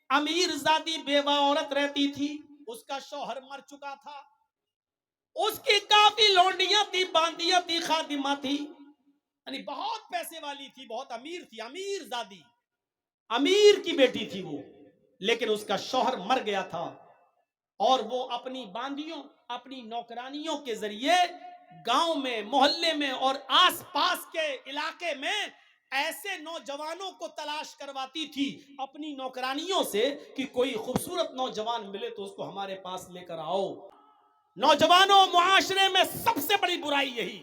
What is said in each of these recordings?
امیر زادی بیوہ عورت رہتی تھی، اس کا شوہر مر چکا تھا، اس کی کافی لونڈیاں تھی، باندیاں تھی، خادمہ تھی، یعنی بہت پیسے والی تھی، بہت امیر تھی، امیر زادی، امیر کی بیٹی تھی وہ، لیکن اس کا شوہر مر گیا تھا، اور وہ اپنی باندیوں، اپنی نوکرانیوں کے ذریعے گاؤں میں، محلے میں اور آس پاس کے علاقے میں ایسے نوجوانوں کو تلاش کرواتی تھی اپنی نوکرانیوں سے کہ کوئی خوبصورت نوجوان ملے تو اس کو ہمارے پاس لے کر آؤ۔ نوجوانوں، معاشرے میں سب سے بڑی برائی یہی،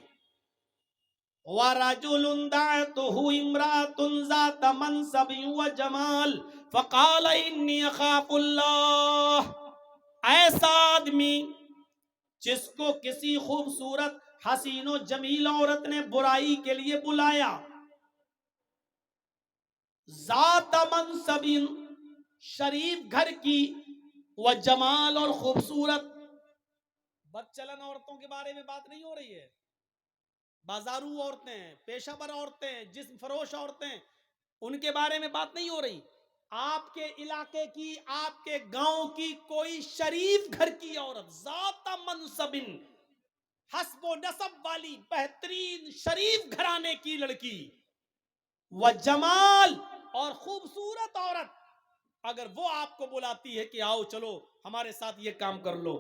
وَرَجُلٌ دَعَتْهُ امْرَأَةٌ ذَاتَ مَنْصَبٍ وَجَمَالٍ فَقَالَ إِنِّي أَخَافُ اللَّهَ، ایسا آدمی جس کو کسی خوبصورت حسین و جمیل عورت نے برائی کے لیے بلایا، ذات منصب، شریف گھر کی، و جمال، اور خوبصورت، بدچلن عورتوں کے بارے میں بات نہیں ہو رہی ہے، بازارو عورتیں، پیشہ ور عورتیں، جسم فروش عورتیں، ان کے بارے میں بات نہیں ہو رہی، آپ کے علاقے کی، آپ کے گاؤں کی کوئی شریف گھر کی عورت، ذات منصب، حسب و نسب والی، بہترین شریف گھرانے کی لڑکی، و جمال، اور خوبصورت عورت، اگر وہ آپ کو بلاتی ہے کہ آؤ چلو ہمارے ساتھ یہ کام کر لو،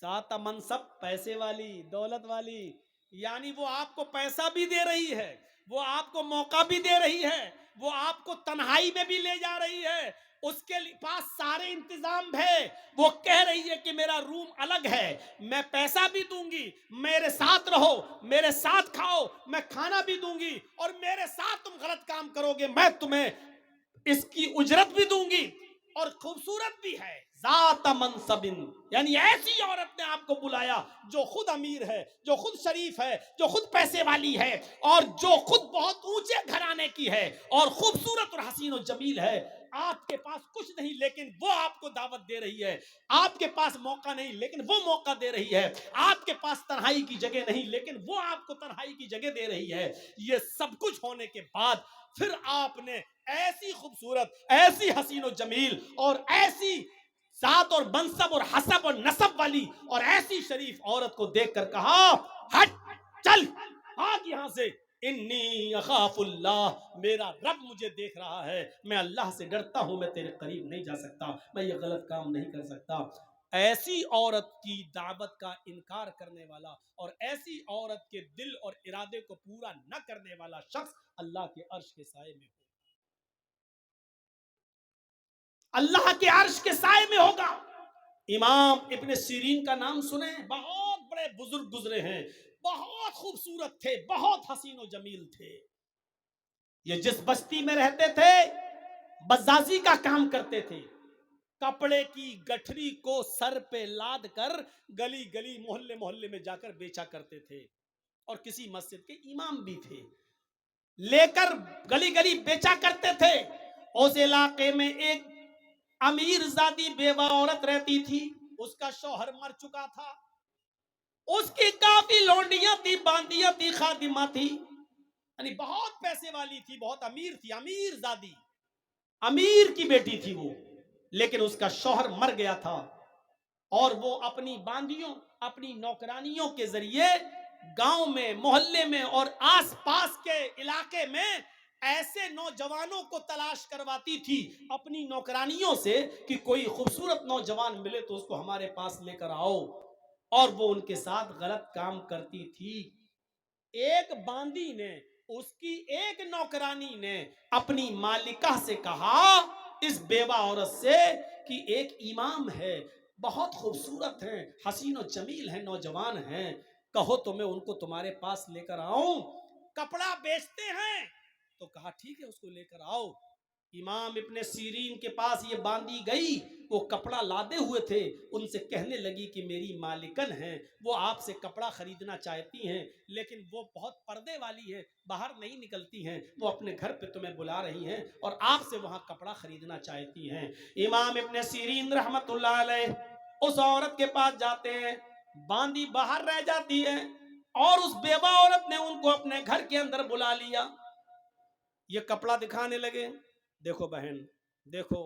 ذات منصب، پیسے والی، دولت والی، یعنی وہ آپ کو پیسہ بھی دے رہی ہے، وہ آپ کو موقع بھی دے رہی ہے، وہ آپ کو تنہائی میں بھی لے جا رہی ہے، اس کے پاس سارے انتظام ہے، وہ کہہ رہی ہے کہ میرا روم الگ ہے، میں پیسہ بھی دوں گی، میرے ساتھ رہو، میرے ساتھ کھاؤ، میں کھانا بھی دوں گی، اور میرے ساتھ تم غلط کام کرو گے میں تمہیں اس کی اجرت بھی دوں گی، اور خوبصورت بھی ہے، ذات منصب، یعنی ایسی عورت نے آپ کو بلایا جو خود امیر ہے، جو خود شریف ہے، جو خود پیسے والی ہے، اور جو خود بہت اونچے گھرانے کی ہے، اور خوبصورت اور حسین و جمیل ہے، آپ کے پاس کچھ نہیں لیکن وہ آپ کو دعوت دے رہی ہے، آپ کے پاس موقع نہیں لیکن وہ موقع دے رہی ہے، آپ کے پاس تنہائی کی جگہ نہیں لیکن وہ آپ کو تنہائی کی جگہ دے رہی ہے، یہ سب کچھ ہونے کے بعد پھر آپ نے ایسی خوبصورت، ایسی حسین و جمیل، اور ایسی ذات اور منصب اور حسب اور نسب والی اور ایسی شریف عورت کو دیکھ کر کہا، ہٹ، چل بھاگ یہاں سے، انی اخاف اللہ، میرا رب مجھے دیکھ رہا ہے، میں اللہ سے ڈرتا ہوں، میں تیرے قریب نہیں جا سکتا، میں یہ غلط کام نہیں کر سکتا۔ ایسی عورت کی دعوت کا انکار کرنے والا اور ایسی عورت کے دل اور ارادے کو پورا نہ کرنے والا شخص اللہ کے عرش کے سائے میں ہوگا، اللہ کے عرش کے سائے میں ہوگا۔ امام ابن سیرین کا نام سنیں، بہت بڑے بزرگ گزرے ہیں، بہت خوبصورت تھے، بہت حسین و جمیل تھے، یہ جس بستی میں رہتے تھے بزازی کا کام کرتے تھے، کپڑے کی گٹھری کو سر پہ لاد کر گلی گلی، محلے محلے میں جا کر بیچا کرتے تھے، اور کسی مسجد کے امام بھی تھے، لے کر گلی گلی بیچا کرتے تھے۔ اس علاقے میں ایک امیر زادی بیوہ عورت رہتی تھی، اس کا شوہر مر چکا تھا، اس کی کافی لونڈیاں تھی، باندیاں تھی، خادمہ تھی، یعنی بہت پیسے والی تھی، بہت امیر تھی، امیر زادی، امیر کی بیٹی تھی وہ، لیکن اس کا شوہر مر گیا تھا، اور وہ اپنی باندیوں، اپنی نوکرانیوں کے ذریعے گاؤں میں، محلے میں اور آس پاس کے علاقے میں ایسے نوجوانوں کو تلاش کرواتی تھی اپنی نوکرانیوں سے کہ کوئی خوبصورت نوجوان ملے تو اس کو ہمارے پاس لے کر آؤ، اور وہ ان کے ساتھ غلط کام کرتی تھی۔ ایک باندی نے، اس کی ایک نوکرانی نے اپنی مالکہ سے کہا، اس بیوہ عورت سے، کہ ایک امام ہے، بہت خوبصورت ہیں، حسین و جمیل ہیں، نوجوان ہیں، کہو تو میں ان کو تمہارے پاس لے کر آؤں، کپڑا بیچتے ہیں، تو کہا ٹھیک ہے اس کو لے کر آؤ۔ امام ابن سیرین کے پاس یہ باندی گئی، وہ کپڑا لادے ہوئے تھے، ان سے کہنے لگی کہ میری مالکن ہیں، وہ آپ سے کپڑا خریدنا چاہتی ہیں، لیکن وہ بہت پردے والی ہے، باہر نہیں نکلتی ہیں، وہ اپنے گھر پہ تمہیں بلا رہی ہیں اور آپ سے وہاں کپڑا خریدنا چاہتی ہیں۔ امام ابن سیرین رحمت اللہ علیہ اس عورت کے پاس جاتے ہیں، باندی باہر رہ جاتی ہے، اور اس بیوہ عورت نے ان کو اپنے گھر کے اندر بلا لیا، یہ کپڑا دکھانے لگے، دیکھو بہن، دیکھو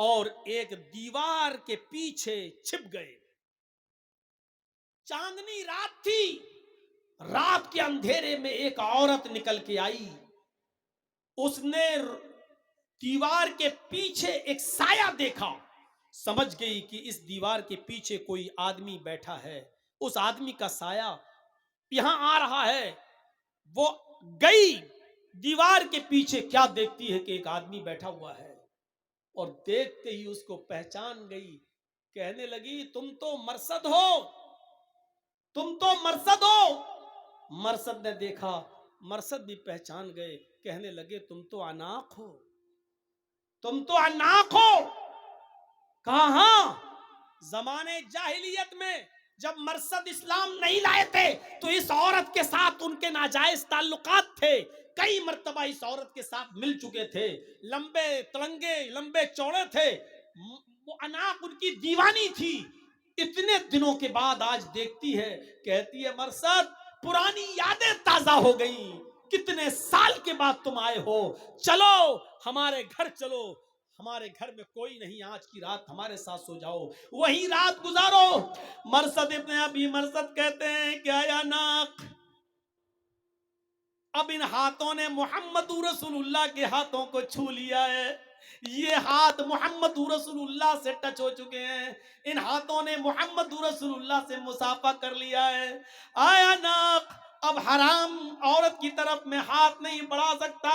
اور ایک دیوار کے پیچھے چھپ گئے. چاندنی رات تھی, رات کے اندھیرے میں ایک عورت نکل کے آئی. اس نے دیوار کے پیچھے ایک سایہ دیکھا, سمجھ گئی کہ اس دیوار کے پیچھے کوئی آدمی بیٹھا ہے, اس آدمی کا سایہ یہاں آ رہا ہے. وہ گئی دیوار کے پیچھے, کیا دیکھتی ہے کہ ایک آدمی بیٹھا ہوا ہے, اور دیکھتے ہی اس کو پہچان گئی. کہنے لگی تم تو مرصد ہو, تم تو مرصد ہو. مرصد نے دیکھا, مرصد بھی پہچان گئے. کہنے لگے تم تو عناق ہو, تم تو عناق ہو. کہا ہاں, زمانے جاہلیت میں جب مرصد اسلام نہیں لائے تھے تو اس عورت کے ساتھ ان کے ناجائز تعلقات تھے. کئی مرتبہ اس عورت کے ساتھ مل چکے تھے, لمبے تلنگے لمبے چوڑے تھے. وہ عناق ان کی دیوانی تھی. اتنے دنوں کے بعد آج دیکھتی ہے, کہتی ہے مرصد پرانی یادیں تازہ ہو گئی, کتنے سال کے بعد تم آئے ہو, چلو ہمارے گھر چلو, ہمارے گھر میں کوئی نہیں, آج کی رات ہمارے ساتھ سو جاؤ, وہی رات گزارو. مرصد ابن ابی مرصد کہتے ہیں کہ آیا ناق, اب ان ہاتھوں نے محمد رسول اللہ کے ہاتھوں کو چھو لیا ہے, یہ ہاتھ محمد رسول اللہ سے ٹچ ہو چکے ہیں, ان ہاتھوں نے محمد رسول اللہ سے مصافحہ کر لیا ہے. آیا ناق, اب حرام عورت کی طرف میں ہاتھ نہیں بڑھا سکتا,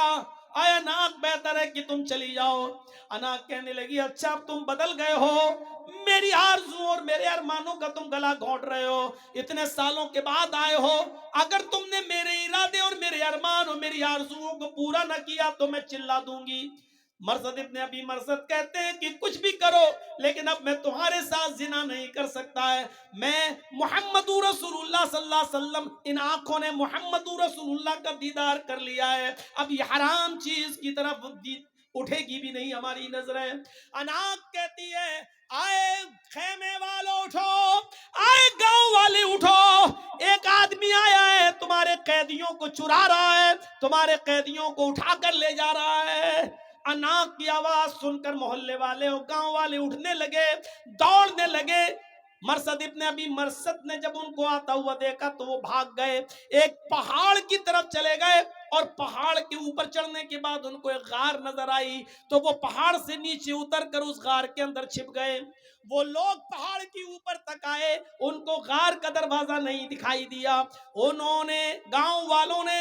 آیا ناق بہتر ہے کہ تم چلی جاؤ. اناق کہنے لگی اچھا اب تم بدل گئے ہو, میری آرزو اور میرے ارمانوں کا تم گلا گھونٹ رہے ہو, اتنے سالوں کے بعد آئے ہو, اگر تم نے میرے ارادے اور میرے ارمان اور میری آرزوؤں کو پورا نہ کیا تو میں چلا دوں گی. مرصد ابن ابی مرصد کہتے ہیں کہ کچھ بھی کرو لیکن اب میں تمہارے ساتھ زنا نہیں کر سکتا ہے. میں محمد رسول اللہ صلی اللہ علیہ وسلم, ان آنکھوں نے محمد رسول اللہ کا دیدار کر لیا ہے, اب یہ حرام چیز کی طرف اٹھے گی بھی نہیں ہماری نظریں. اناق کہتی ہے آئے خیمے والوں اٹھو, آئے گاؤں والے اٹھو, ایک آدمی آیا ہے تمہارے قیدیوں کو چرا رہا ہے, تمہارے قیدیوں کو اٹھا کر لے جا رہا ہے. اناق کی آواز سن کر محلے والے اور گاؤں والے اٹھنے لگے, دوڑنے لگے. مرصد ابن ابی مرصد نے جب ان کو آتا ہوا دیکھا تو وہ بھاگ گئے, ایک پہاڑ کی طرف چلے گئے, اور پہاڑ کے اوپر چڑھنے کے بعد ان کو ایک غار نظر آئی تو وہ پہاڑ سے نیچے اتر کر اس غار کے اندر چھپ گئے. وہ لوگ پہاڑ کے اوپر تک آئے, ان کو غار کا دروازہ نہیں دکھائی دیا. انہوں نے, گاؤں والوں نے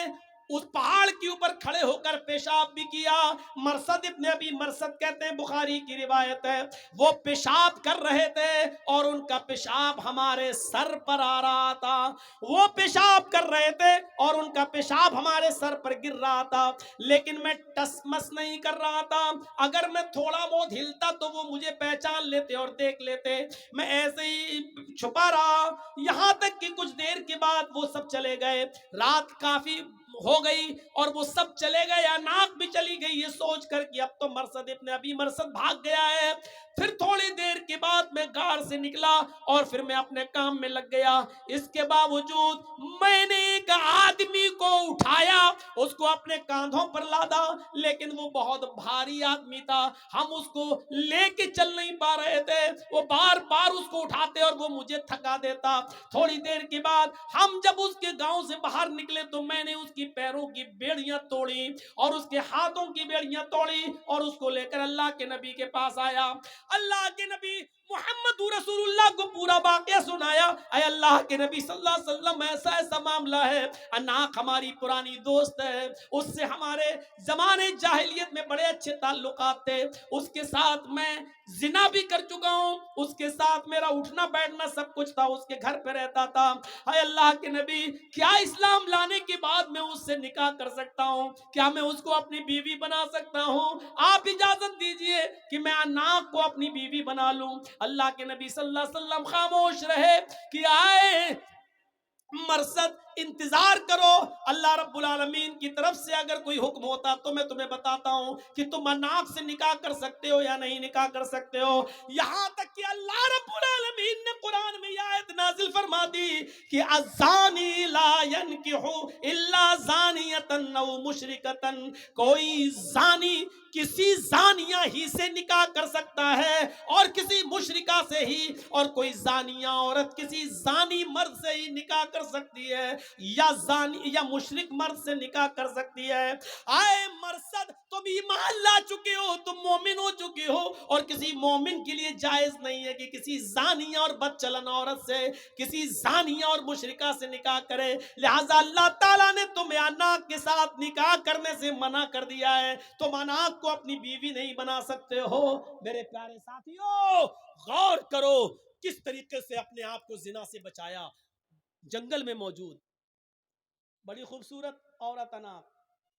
اس پہاڑ کے اوپر کھڑے ہو کر پیشاب بھی کیا. مرصد ابن ابی مرصد کہتے ہیں, بخاری کی روایت ہے, وہ پیشاب کر رہے تھے اور ان کا پیشاب ہمارے سر پر آ رہا تھا. وہ پیشاب کر رہے تھے اور ان کا پیشاب ہمارے سر پر گر رہا تھا, لیکن میں ٹس مس نہیں کر رہا تھا. اگر میں تھوڑا بہت ہلتا تو وہ مجھے پہچان لیتے اور دیکھ لیتے. میں ایسے ہی چھپا رہا, یہاں تک کہ کچھ دیر کے بعد وہ سب چلے گئے. رات کافی ہو گئی اور وہ سب چلے گئے. اناق بھی چلی گئی یہ سوچ کر کہ اب تو مرصد ابن ابی مرصد بھاگ گیا ہے. پھر تھوڑی دیر کے بعد میں غار سے نکلا اور پھر میں اپنے کام میں لگ گیا. اس کے باوجود میں نے ایک آدمی کو اٹھایا, اس کو اپنے کاندھوں پر لادا, لیکن وہ بہت بھاری آدمی تھا, ہم اس کو لے کے چل نہیں پا رہے تھے. وہ بار بار اس کو اٹھاتے اور وہ مجھے تھکا دیتا. تھوڑی دیر کے بعد ہم جب اس کے گاؤں سے باہر نکلے تو میں نے اس کی پیروں کی بیڑیاں توڑی اور اس کے ہاتھوں کی بیڑیاں توڑی اور اس کو لے کر اللہ کے نبی کے پاس آیا. اللہ کے نبی محمد رسول اللہ کو پورا واقعہ سنایا. اے اللہ کے نبی صلی اللہ علیہ وسلم, ایسا ایسا معاملہ ہے, اناق ہماری پرانی دوست ہے, اس سے ہمارے زمانے جاہلیت میں بڑے اچھے تعلقات تھے, اس کے ساتھ میں زنا بھی کر چکا ہوں, اس کے ساتھ میرا اٹھنا بیٹھنا سب کچھ تھا, اس کے گھر پہ رہتا تھا. اے اللہ کے نبی, کیا اسلام لانے کے بعد میں اس سے نکاح کر سکتا ہوں؟ کیا میں اس کو اپنی بیوی بنا سکتا ہوں؟ آپ اجازت دیجئے کہ میں اناق کو اپنی بیوی بنا لوں. اللہ کے نبی صلی اللہ علیہ وسلم خاموش رہے کہ آئے مرصد انتظار کرو, اللہ رب العالمین کی طرف سے اگر کوئی حکم ہوتا تو میں تمہیں بتاتا ہوں کہ تم اناق سے نکاح کر سکتے ہو یا نہیں نکاح کر سکتے ہو. یہاں تک کہ اللہ رب العالمین نے قرآن میں یہ آیت نازل فرما دی کہ الزانی لا ينکح الا زانیۃ او مشرکۃ, کوئی زانی کسی زانیہ ہی سے نکاح کر سکتا ہے اور کسی مشرکہ سے ہی، اور کوئی زانیہ عورت کسی زانی مرد سے ہی نکاح کر سکتی ہے، یا زانی یا مشرک مرد سے نکاح کر سکتی ہے۔ آئے مرصد، تم ایمان لا چکے ہو، تم مومن ہو چکے ہو، اور کسی مومن کے لیے جائز نہیں ہے کہ کسی زانیہ اور بد چلن عورت سے، کسی زانیہ اور مشرکہ سے نکاح کرے۔ لہٰذا اللہ تعالیٰ نے تمہیں اناق کے ساتھ نکاح کرنے سے منع کر دیا ہے، تم اناق کو اپنی بیوی نہیں بنا سکتے ہو۔ میرے پیارے ساتھیوں، غور کرو کس طریقے سے اپنے آپ کو زنا سے بچایا۔ جنگل میں موجود بڑی خوبصورت عورت اناق،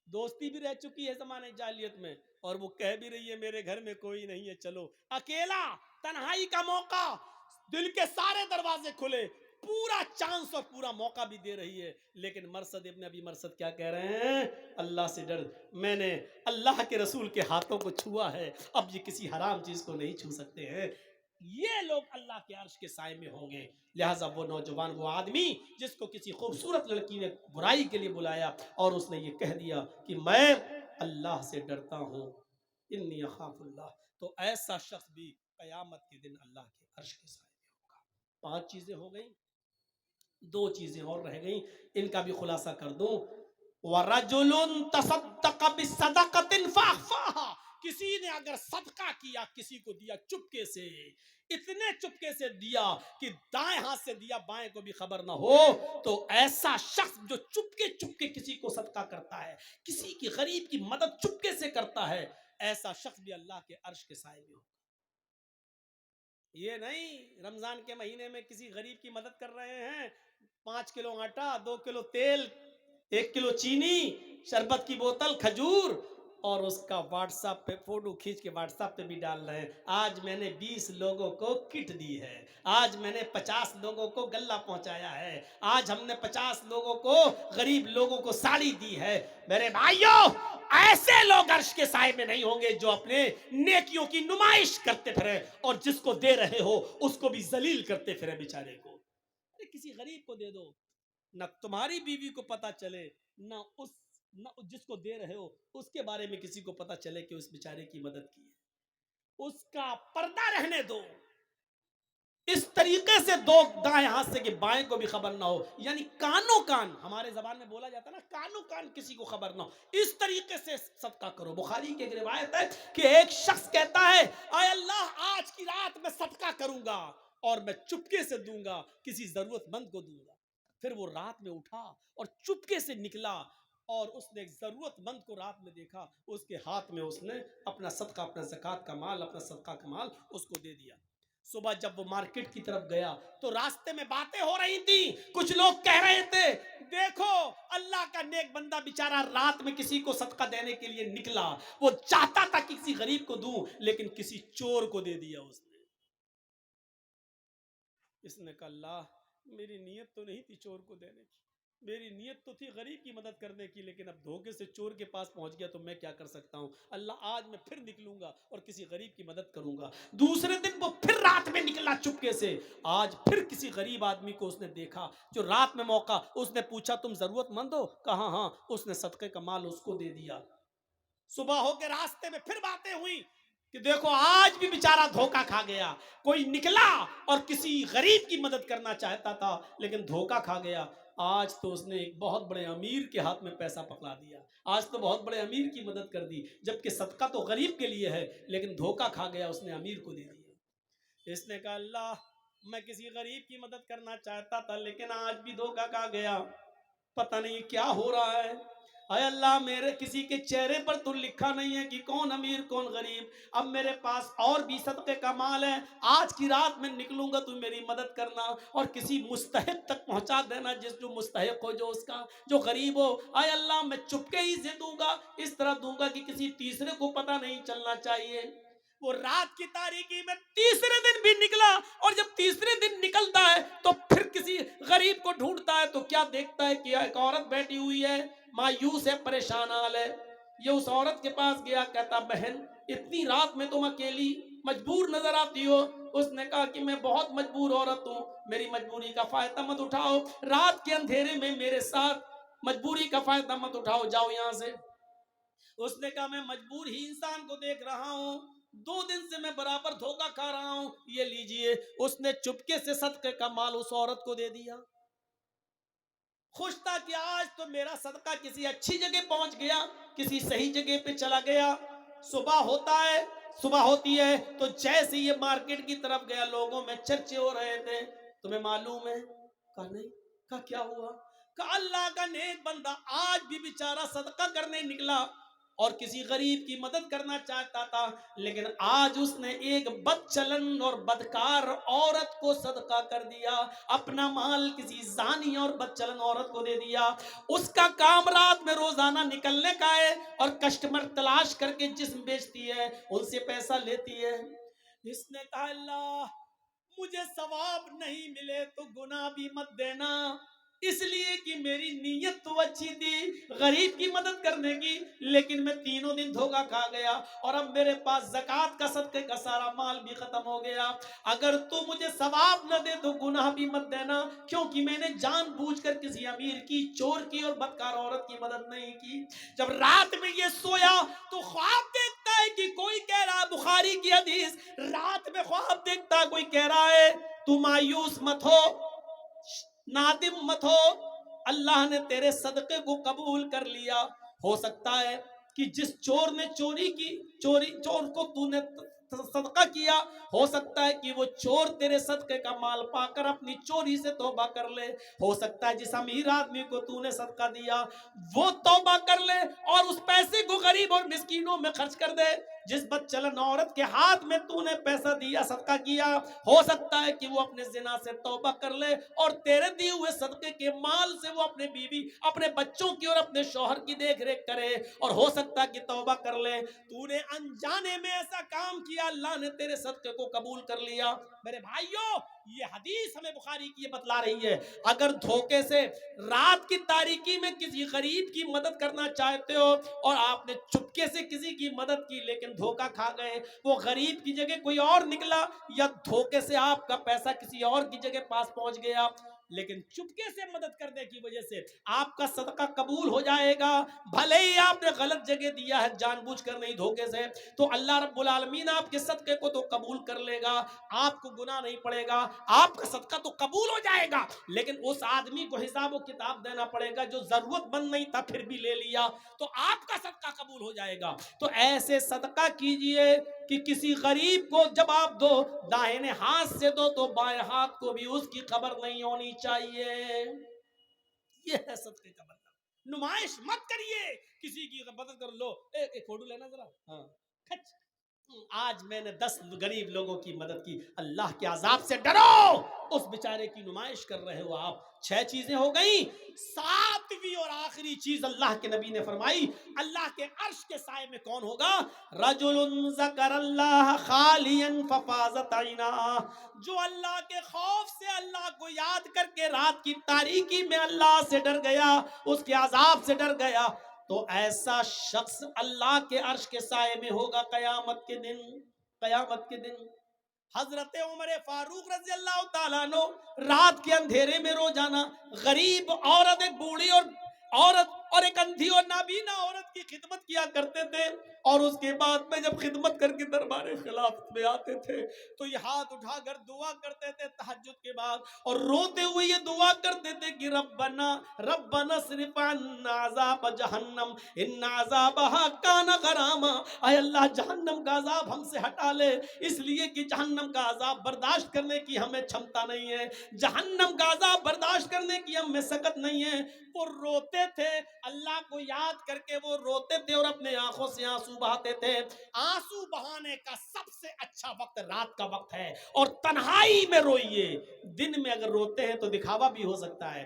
دوستی بھی رہ چکی ہے زمانے جاہلیت میں، اور وہ کہہ بھی رہی ہے میرے گھر میں کوئی نہیں ہے، چلو اکیلا، تنہائی کا موقع، دل کے سارے دروازے کھلے، پورا چانس اور پورا موقع بھی دے رہی ہے، لیکن مرصد ابن ابی مرصد کیا کہہ رہے ہیں؟ اللہ سے ڈر، میں نے اللہ کے رسول کے ہاتھوں کو چھوا ہے، اب یہ کسی حرام چیز کو نہیں چھو سکتے ہیں۔ یہ لوگ اللہ کے عرش کے سائے میں ہوں گے۔ لہٰذا وہ نوجوان، وہ آدمی جس کو کسی خوبصورت لڑکی نے برائی کے لیے بلایا اور اس نے یہ کہہ دیا کہ میں اللہ سے ڈرتا ہوں، انی اخاف اللہ، تو ایسا شخص بھی قیامت کے دن اللہ کے عرش کے سائے میں ہوگا۔ 5 چیزیں ہو گئیں، 2 چیزیں اور رہ گئیں، ان کا بھی خلاصہ کر دوں۔ وَرَجُلٌ تَصَدَّقَ بِصَدَقَةٍ فَأَخْفَاهَا، کسی نے اگر صدقہ کیا، کسی کو دیا چپکے سے، اتنے چپکے سے دیا کہ دائیں ہاتھ سے دیا بائیں کو بھی خبر نہ ہو، تو ایسا شخص جو چپکے چپکے کسی کو صدقہ کرتا ہے، کسی کی غریب کی مدد چپکے سے کرتا ہے، ایسا شخص بھی اللہ کے عرش کے سائے میں ہو۔ یہ نہیں رمضان کے مہینے میں کسی غریب کی مدد کر رہے ہیں، 5 کلو آٹا، 2 کلو تیل، 1 کلو چینی، شربت کی بوتل، کھجور، اور اس کا واٹس ایپ پہ فوٹو کھینچ کے واٹس ایپ پہ بھی ڈال رہے ہیں، آج میں نے 20 لوگوں کو کٹ دی ہے، آج میں نے 50 لوگوں کو غلہ پہنچایا ہے، آج ہم نے 50 لوگوں کو، غریب لوگوں کو ساڑی دی ہے۔ میرے بھائیوں، ایسے لوگ عرش کے سائے میں نہیں ہوں گے جو اپنے نیکیوں کی نمائش کرتے پھرے اور جس کو دے رہے ہو اس کو بھی ذلیل کرتے پھرے بیچارے کو۔ کسی غریب کو دے دو، نہ تمہاری بیوی کو پتا چلے، نہ جس کو دے رہے ہو اس کے بارے میں کسی کو پتا چلے کہ اس بیچارے کی مدد کی ہے، اس کا پردہ رہنے دو۔ اس طریقے سے دو دائیں ہاتھ سے کہ بائیں کو بھی خبر نہ ہو، یعنی کانوں کان، ہمارے زبان میں بولا جاتا ہے نا، کانوں کان کسی کو خبر نہ ہو، اس طریقے سے صدقہ کرو۔ بخاری کی ایک روایت ہے کہ ایک شخص کہتا ہے، اے اللہ آج کی رات میں صدقہ کروں گا اور میں چپکے سے دوں گا، کسی ضرورت مند کو دوں گا۔ پھر وہ رات میں اٹھا اور چپکے سے نکلا اور اس نے ایک ضرورت مند کو رات میں دیکھا، اس کے ہاتھ میں اس نے اپنا صدقہ، اپنا زکوٰۃ کا مال، اپنا صدقہ کا مال اس کو دے دیا۔ صبح جب وہ مارکیٹ کی طرف گیا تو راستے میں باتیں ہو رہی تھی، کچھ لوگ کہہ رہے تھے دیکھو اللہ کا نیک بندہ بیچارہ رات میں کسی کو صدقہ دینے کے لیے نکلا، وہ چاہتا تھا کہ کسی غریب کو دوں لیکن کسی چور کو دے دیا اس نے کہا اللہ میری نیت تو نہیں تھی چور کو دینے کی، میری نیت تو تھی غریب کی مدد کرنے کی، لیکن اب دھوکے سے چور کے پاس پہنچ گیا تو میں کیا کر سکتا ہوں، اللہ آج میں پھر نکلوں گا اور کسی غریب کی مدد کروں گا۔ دوسرے دن وہ پھر رات میں نکلا چپکے سے، آج پھر کسی غریب آدمی کو اس نے دیکھا جو رات میں موقع، اس نے پوچھا تم ضرورت مند ہو؟ کہا ہاں، اس نے صدقے کا مال اس کو دے دیا۔ صبح ہو کے راستے میں پھر باتیں ہوئی کہ دیکھو آج بھی بیچارہ دھوکہ کھا گیا، کوئی نکلا اور کسی غریب کی مدد کرنا چاہتا تھا لیکن دھوکہ کھا گیا، آج تو اس نے ایک بہت بڑے امیر کے ہاتھ میں پیسہ پکڑا دیا، آج تو بہت بڑے امیر کی مدد کر دی، جبکہ صدقہ تو غریب کے لیے ہے لیکن دھوکہ کھا گیا، اس نے امیر کو دے دیا۔ اس نے کہا اللہ میں کسی غریب کی مدد کرنا چاہتا تھا لیکن آج بھی دھوکہ کھا گیا، پتہ نہیں کیا ہو رہا ہے، اے اللہ میرے کسی کے چہرے پر تو لکھا نہیں ہے کہ کون امیر کون غریب، اب میرے پاس اور بھی صدقے کا مال ہے، آج کی رات میں نکلوں گا تو میری مدد کرنا اور کسی مستحق تک پہنچا دینا، جس جو مستحق ہو، جو اس کا جو غریب ہو، اے اللہ میں چپکے ہی سے دوں گا، اس طرح دوں گا کہ کسی تیسرے کو پتہ نہیں چلنا چاہیے۔ وہ رات کی تاریکی میں تیسرے دن بھی نکلا اور جب تیسرے دن نکلتا ہے تو پھر کسی غریب کو ڈھونڈتا ہے تو کیا دیکھتا ہے کہ ایک عورت بیٹھی ہوئی ہے، مایوس ہے، پریشان حال ہے۔ یہ اس عورت کے پاس گیا، کہتا بہن اتنی رات میں تم اکیلی مجبور نظر آتی ہو؟ اس نے کہا کہ میں بہت مجبور عورت ہوں، میری مجبوری کا فائدہ مت اٹھاؤ، رات کے اندھیرے میں میرے ساتھ مجبوری کا فائدہ مت اٹھاؤ، جاؤ یہاں سے۔ اس نے کہا میں مجبور ہی انسان کو دیکھ رہا ہوں, 2 دن سے میں برابر دھوکہ کھا رہا ہوں, یہ لیجئے. اس نے چپکے سے صدقے کا مال اس عورت کو دے دیا. خوش تھا کہ آج تو میرا صدقہ کسی اچھی جگہ پہنچ گیا, کسی صحیح جگہ پہ چلا گیا. صبح ہوتی ہے تو جیسے یہ مارکیٹ کی طرف گیا, لوگوں میں چرچے ہو رہے تھے. تمہیں معلوم ہے؟ کہا نہیں. کہا کیا ہوا؟ کہا اللہ کا نیک بندہ آج بھی بیچارہ صدقہ کرنے نکلا اور کسی غریب کی مدد کرنا چاہتا تھا, لیکن آج اس نے ایک بد چلن اور بدکار عورت کو صدقہ کر دیا. اپنا مال کسی زانی اور بد چلن عورت کو دے دیا. اس کا کام رات میں روزانہ نکلنے کا ہے اور کسٹمر تلاش کر کے جسم بیچتی ہے, ان سے پیسہ لیتی ہے. اس نے کہا اللہ مجھے ثواب نہیں ملے تو گناہ بھی مت دینا, اس لیے کہ میری نیت تو اچھی تھی غریب کی مدد کرنے کی, لیکن میں 3 دن دھوکا کھا گیا اور اب میرے پاس زکوٰۃ کا صدقے کا سارا مال بھی ختم ہو گیا. اگر تو مجھے ثواب نہ دے تو گناہ بھی مت دینا, کیونکہ میں نے جان بوجھ کر کسی امیر کی, چور کی اور بدکار عورت کی مدد نہیں کی. جب رات میں یہ سویا تو خواب دیکھتا ہے کہ کوئی کہہ رہا, بخاری کی حدیث, رات میں خواب دیکھتا کوئی کہہ رہا ہے تو مایوس مت ہو, نادم مت ہو, اللہ نے تیرے صدقے کو قبول کر لیا. ہو سکتا ہے کہ جس چور نے چور کو تو نے صدقہ کیا, ہو سکتا ہے کہ وہ چور تیرے صدقے کا مال پا کر اپنی چوری سے توبہ کر لے. ہو سکتا ہے جس امیر آدمی کو تو نے صدقہ دیا وہ توبہ کر لے اور اس پیسے کو غریب اور مسکینوں میں خرچ کر دے. جس بد چلن عورت کے ہاتھ میں تو نے پیسہ دیا, صدقہ کیا, ہو سکتا ہے کہ وہ اپنے زنا سے توبہ کر لے اور تیرے دیے ہوئے صدقے کے مال سے وہ اپنے بیوی, اپنے بچوں کی اور اپنے شوہر کی دیکھ ریکھ کرے, اور ہو سکتا ہے کہ توبہ کر لے. تو نے انجانے میں ایسا کام کیا, اللہ نے تیرے صدقے کو قبول کر لیا. میرے بھائیوں یہ حدیث ہمیں بخاری کی بتلا رہی ہے, اگر دھوکے سے رات کی تاریکی میں کسی غریب کی مدد کرنا چاہتے ہو اور آپ نے چپکے سے کسی کی مدد کی لیکن دھوکہ کھا گئے, وہ غریب کی جگہ کوئی اور نکلا یا دھوکے سے آپ کا پیسہ کسی اور کی جگہ پاس پہنچ گیا, لیکن چپکے سے مدد کرنے کی وجہ سے آپ کا صدقہ قبول ہو جائے گا. بھلے ہی آپ نے غلط جگہ دیا ہے جان بوجھ کر نہیں, دھوکے سے, تو اللہ رب العالمین آپ کے صدقے کو تو قبول کر لے گا, آپ کو گناہ نہیں پڑے گا, آپ کا صدقہ تو قبول ہو جائے گا, لیکن اس آدمی کو حساب و کتاب دینا پڑے گا جو ضرورت مند نہیں تھا پھر بھی لے لیا, تو آپ کا صدقہ قبول ہو جائے گا. تو ایسے صدقہ کیجئے کہ کسی غریب کو جب آپ دو داہنے ہاتھ سے دو تو بائیں ہاتھ کو بھی اس کی خبر نہیں ہونی چاہیے. یہ ہے صدقے کا مطلب. نمائش مت کریے, کسی کی مدد کر لو, ایک فوٹو لینا ذرا, ہاں کھچ, آج میں نے 10 غریب لوگوں کی مدد کی, اللہ کے عذاب سے ڈرو, اس بیچارے کی نمائش کر رہے ہو آپ. 6 چیزیں ہو گئیں. 7ویں اور آخری چیز اللہ کے نبی نے فرمائی, اللہ کے عرش کے سائے میں کون ہوگا؟ رجل ذکر اللہ خالیا ففاضت عیناہ, جو اللہ کے خوف سے اللہ کو یاد کر کے رات کی تاریکی میں اللہ سے ڈر گیا, اس کے عذاب سے ڈر گیا, تو ایسا شخص اللہ کے عرش کے سائے میں ہوگا قیامت کے دن. قیامت کے دن حضرت عمر فاروق رضی اللہ تعالیٰ عنہ رات کے اندھیرے میں روزانہ غریب عورت, ایک بوڑھی عورت اور ایک اندھی اور نابینا عورت کی خدمت کیا کرتے تھے, اور اس کے بعد میں جب خدمت کر کے دربار خلافت میں آتے تھے تو یہ ہاتھ اٹھا کر دعا کرتے تھے تہجد کے بعد, اور روتے ہوئے یہ دعا کرتے تھے کہ ربنا اصرف عنا عذاب جہنم ان عذابها کان غراما, اے اللہ جہنم کا عذاب ہم سے ہٹا لے, اس لیے کہ جہنم کا عذاب برداشت کرنے کی ہمیں چھمتا نہیں ہے, جہنم کا عذاب برداشت کرنے کی ہم میں سکت نہیں ہے. وہ روتے تھے, اللہ کو یاد کر کے وہ روتے تھے اور اپنے آنکھوں سے آنسو بہاتے تھے. آنسو بہانے کا سب سے اچھا وقت رات کا وقت ہے, اور تنہائی میں روئیے. دن میں اگر روتے ہیں تو دکھاوا بھی ہو سکتا ہے,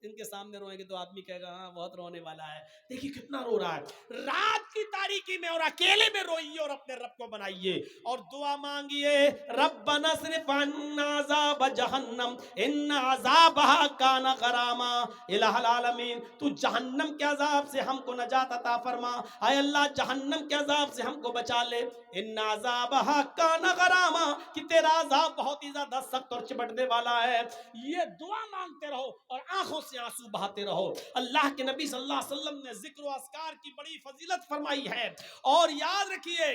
ان کے سامنے روئیں گے تو آدمی کہے گا ہاں بہت رونے والا ہے, دیکھیے کتنا رو رہا ہے. رات کی تاریکی میں اور اکیلے میں روئیے اور اپنے رب کو بنائیے اور دعا مانگیے, ربنا اصرف عنا عذاب جہنم ان عذابها کان غراما. الہ العالمین تو جہنم کے عذاب سے ہم کو نجات عطا فرما, اے اللہ جہنم کے عذاب سے ہم کو بچا لے. ان عذابها کان غراما, کہ تیرا عذاب بہت ہی زیادہ سخت اور چپٹنے والا ہے. یہ دعا مانگتے رہو اور آنکھوں سے آنسو بہاتے رہو. اللہ کے نبی صلی اللہ علیہ وسلم نے ذکر و اذکار کی بڑی فضیلت فرمائی ہے. اور یاد رکھیے